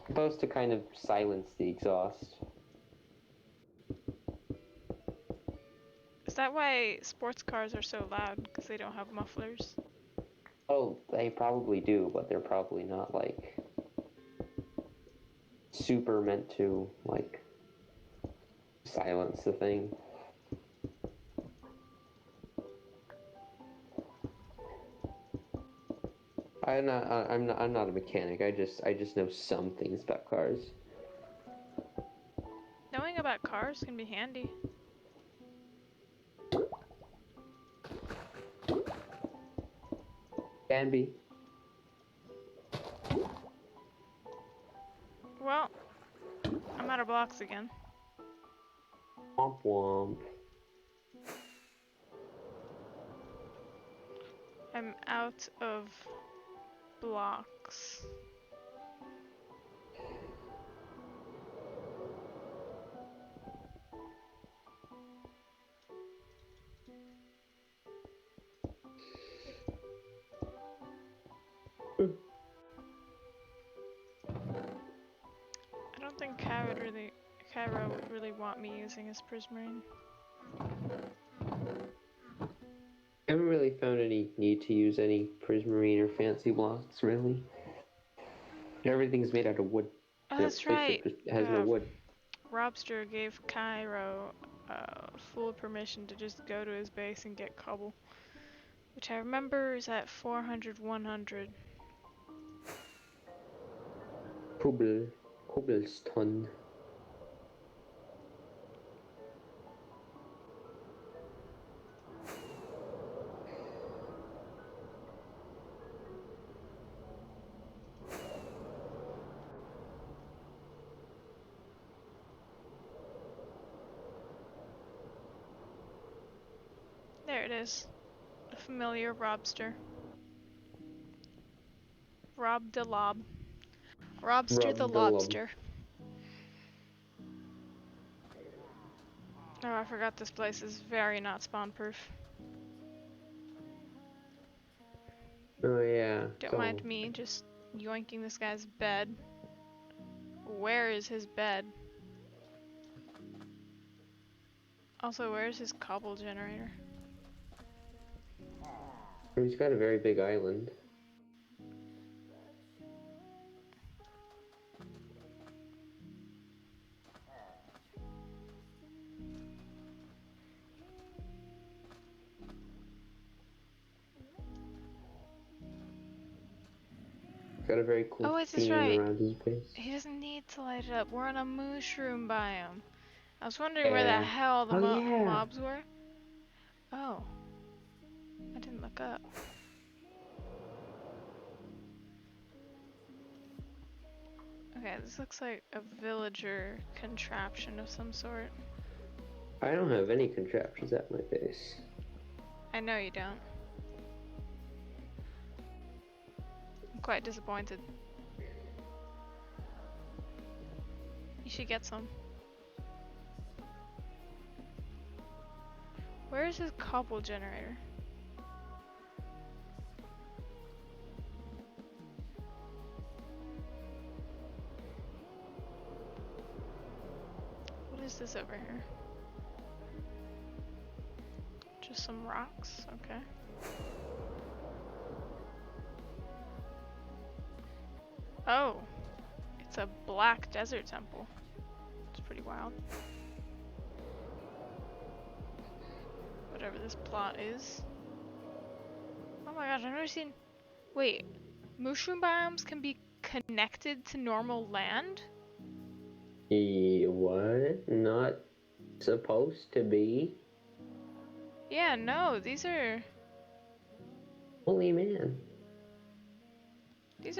Supposed to kind of silence the exhaust. Is that why sports cars are so loud? Because they don't have mufflers? Oh, they probably do, but they're probably not like super meant to like silence the thing. I'm not a mechanic. I just know some things about cars. Knowing about cars can be handy. Can be. Well, I'm out of blocks again. Womp womp. I'm out of blocks. I don't think Kairo would really want me using his prismarine. I haven't really found any need to use any prismarine or fancy blocks, really. Everything's made out of wood. Oh, The that's spaceship right. just has no wood. Robster gave Kairo full permission to just go to his base and get cobble, which I remember is at 400, 100. Cobblestone. There it is. A familiar Robster. Rob the Lob. Robster Rob the the lob. Lobster. Oh, I forgot this place is very not spawn proof. Oh yeah. Don't mind me just yoinking this guy's bed. Where is his bed? Also, where's his cobble generator? He's got a very big island. Got a very cool Oh, it's theme right. around his base. He doesn't need to light it up. We're on a mushroom biome. I was wondering where the hell the mobs were. Oh. I didn't look up. Okay, this looks like a villager contraption of some sort. I don't have any contraptions at my base. I know you don't. I'm quite disappointed. You should get some. Where is his cobble generator? What is this over here? Just some rocks? Okay. Oh! It's a black desert temple. It's pretty wild. whatever this plot is. Oh my gosh, I've never seen. Wait, mushroom biomes can be connected to normal land? What? Not supposed to be. Yeah, no, these are Holy man.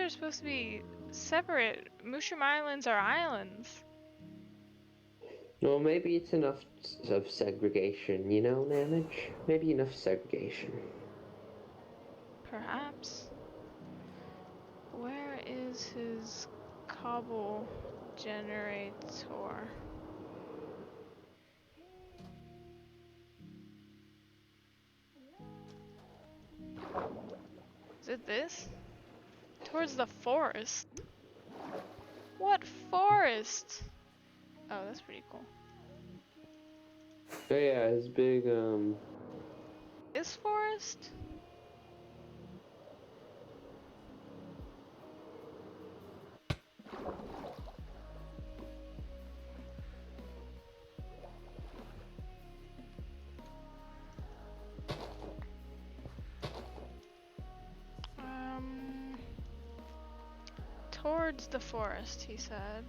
supposed to be separate. Mushroom islands are islands. Well, maybe it's enough of segregation, you know, Namage? Maybe enough segregation. Perhaps. Where is his cobble generator? Is it this? Towards the forest. What forest? Oh, that's pretty cool. Oh yeah, his big, This forest? Towards the forest, he said.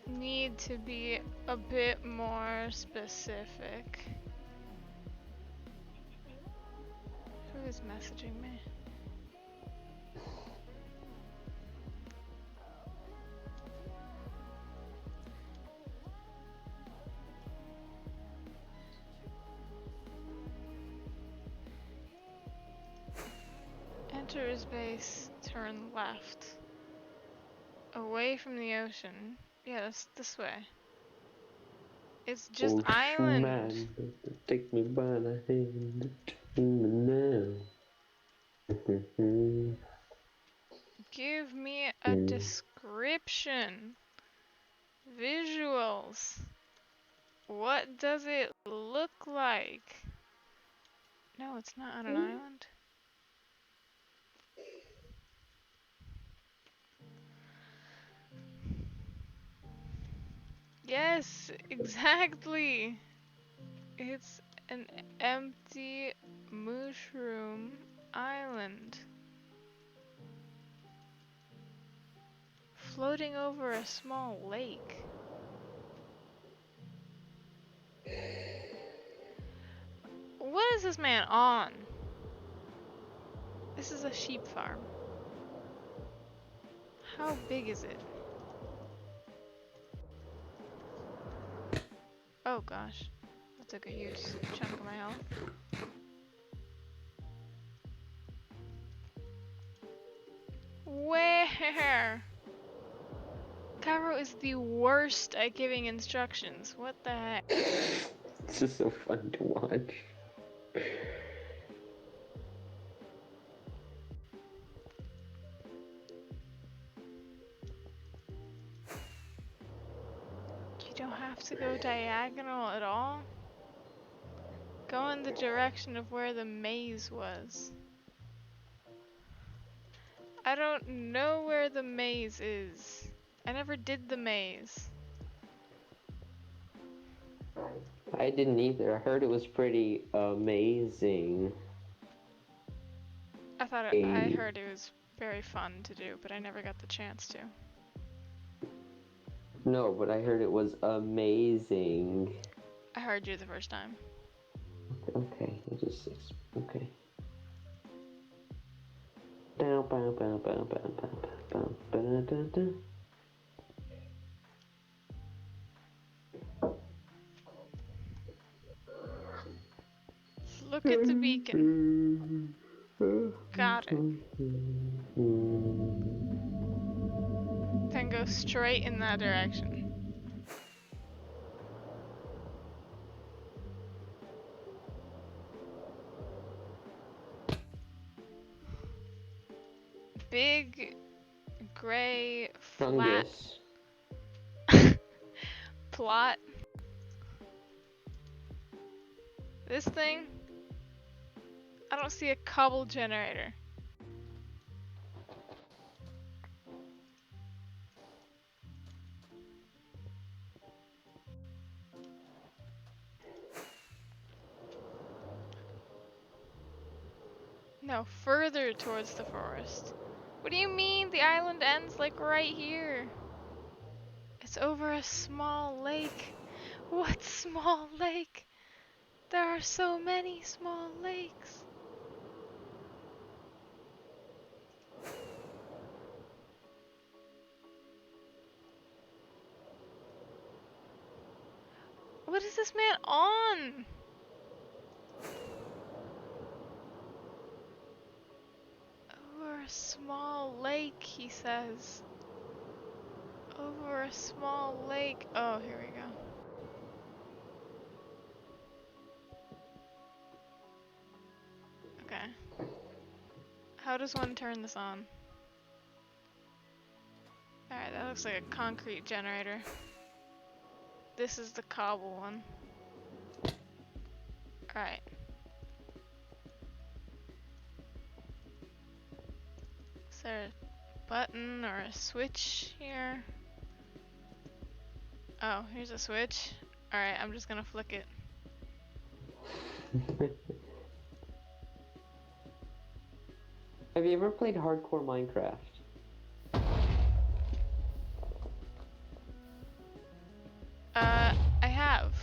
Need to be a bit more specific. Who is messaging me? Enter his base, turn left. Away from the ocean. Yeah, that's this way. It's just ocean island. Man, take me by the hand now. Give me a description. Visuals. What does it look like? No, it's not on an island. Yes, exactly. It's an empty mushroom island. Floating over a small lake. What is this man on? This is a sheep farm. How big is it? Oh gosh, that took a huge chunk of my health. Where? Kairo is the worst at giving instructions. What the heck? This is so fun to watch. You don't have to go diagonal at all. Go in the direction of where the maze was. I don't know where the maze is. I never did the maze. I didn't either. I heard it was pretty amazing. I heard it was very fun to do, but I never got the chance to. No, but I heard it was amazing. I heard you the first time. Okay, okay. Down, bow, bow, bow, bow, bow, bow, bow, da, da, da. Look at the beacon. Got it. Then go straight in that direction. Big, gray, flat plot. This thing? I don't see a cobble generator. No, further towards the forest. What do you mean? The island ends like right here. It's over a small lake. What small lake? There are so many small lakes. What is this man on? Over a small lake, he says. Over a small lake. Oh, here we go. Okay. How does one turn this on? Alright, that looks like a concrete generator. This is the cobble one. Alright. Is there a button or a switch here? Oh, here's a switch. Alright, I'm just gonna flick it. Have you ever played hardcore Minecraft? I have.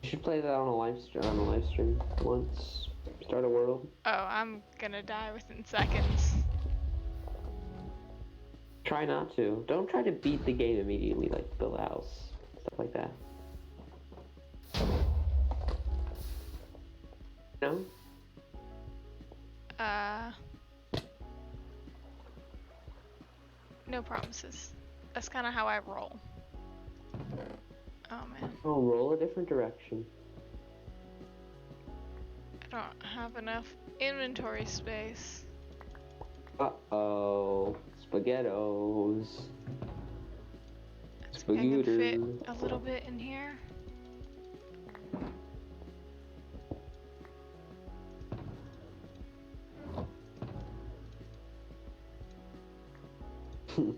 You should play that on a live stream once. Start a world. Oh, I'm gonna die within seconds. Try not to. Don't try to beat the game immediately, like build a house, stuff like that. No? No promises. That's kind of how I roll. Oh man, Oh, roll a different direction. I don't have enough inventory space. Uh-oh. Spaghettos. I think I can fit Spagooters. a little bit in here.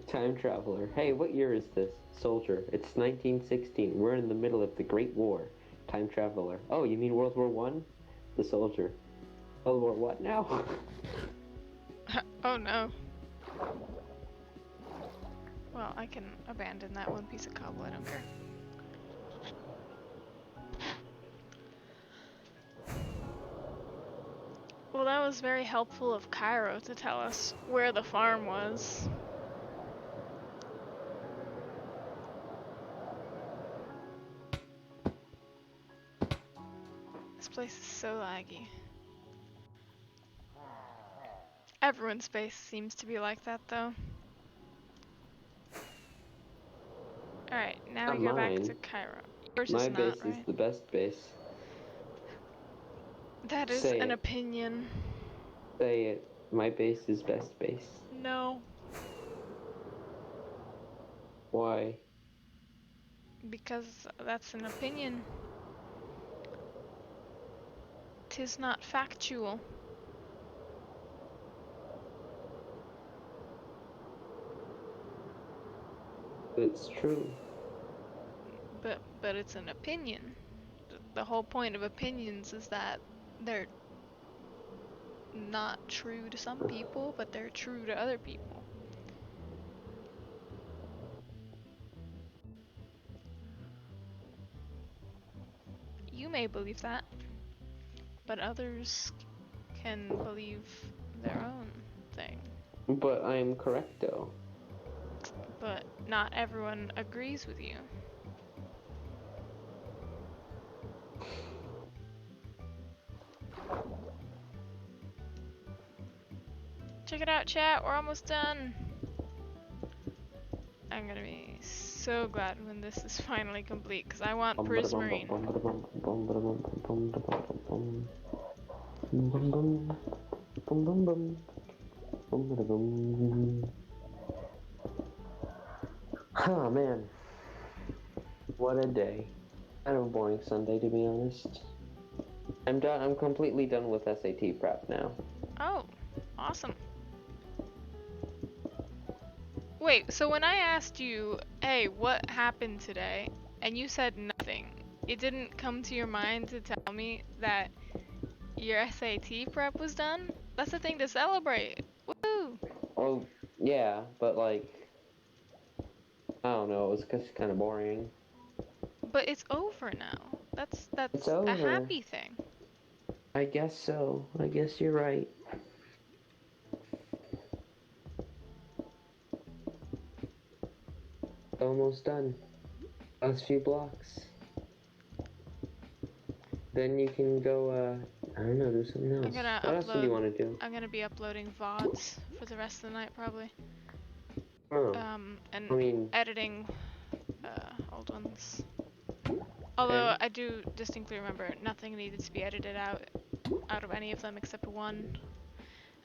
Time traveler. Hey, what year is this? Soldier. It's 1916. We're in the middle of the Great War. Time traveler. Oh, you mean World War One? The soldier. World War what now? Oh no. Well, I can abandon that one piece of cobble, I don't care. Well, that was very helpful of Kairo to tell us where the farm was. This place is so laggy. Everyone's base seems to be like that, though. Alright, now Not we go back mine. to Kairo. Yours My is base not, right? is the best base. That is Say an it. opinion. Say it. My base is best base. No, Why? because that's an opinion. 'Tis not factual. It's true. But it's an opinion. The whole point of opinions is that they're not true to some people, but they're true to other people. You may believe that, but others can believe their own thing. But I am correct though. But not everyone agrees with you. Check it out, chat. We're almost done. I'm gonna be so glad when this is finally complete, because I want Prismarine. Oh man. What a day. Kind of a boring Sunday, to be honest. I'm done. I'm completely done with SAT prep now. Oh, awesome. Wait, so when I asked you, hey, what happened today? And you said nothing. it didn't come to your mind to tell me that your SAT prep was done? That's the thing to celebrate. Woo! Oh, yeah, but like, I don't know, it was just kind of boring. But it's over now. That's It's a over. happy thing. I guess so. I guess you're right. Almost done. Last few blocks. Then you can go, I don't know, do something else. I'm gonna What else do you want to do? I'm gonna be uploading VODs for the rest of the night probably. Oh, And I mean, editing old ones. Although okay. I do distinctly remember nothing needed to be edited out of any of them except one.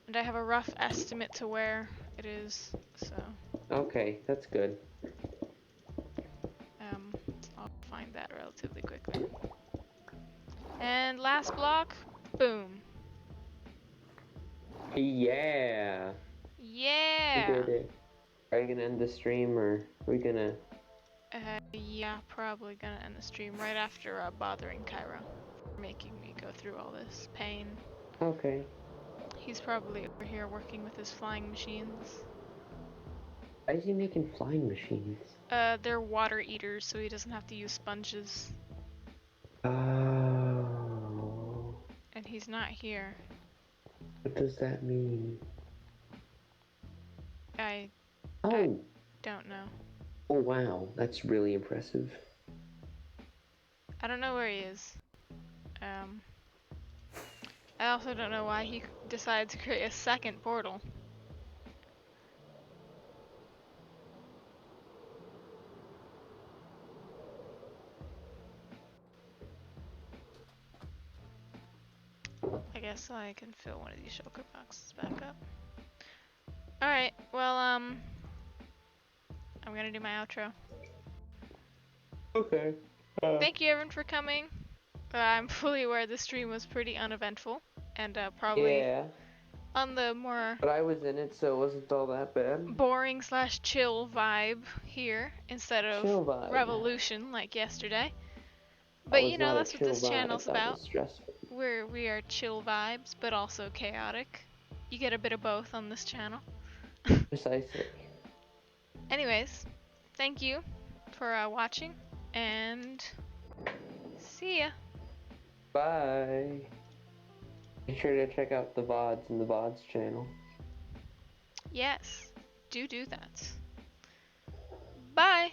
And I have a rough estimate to where it is, so Okay, that's good. I'll find that relatively quickly. And last block, boom. Yeah! Yeah! We did it. Are you gonna end the stream, or are we gonna... Yeah, probably gonna end the stream right after bothering Kairo for making me go through all this pain. Okay. He's probably over here working with his flying machines. Why is he making flying machines? They're water eaters, so he doesn't have to use sponges. Oh. And he's not here. What does that mean? I Oh! don't know. Oh wow, that's really impressive. I don't know where he is. I also don't know why he decided to create a second portal. I guess I can fill one of these shulker boxes back up. Alright, well, I'm gonna do my outro. Okay. Thank you everyone for coming. I'm fully aware the stream was pretty uneventful, and probably Yeah, on the more but I was in it, so it wasn't all that bad. boring / chill vibe here, instead of Chill vibe. revolution like yesterday. That But was you know, not a that's what chill this vibe, channel's that about. was stressful. We are chill vibes, but also chaotic. You get a bit of both on this channel. Precisely. Anyways, thank you for watching, and see ya. Bye. Make sure to check out the VODs in the VODs channel. Yes, do that. Bye.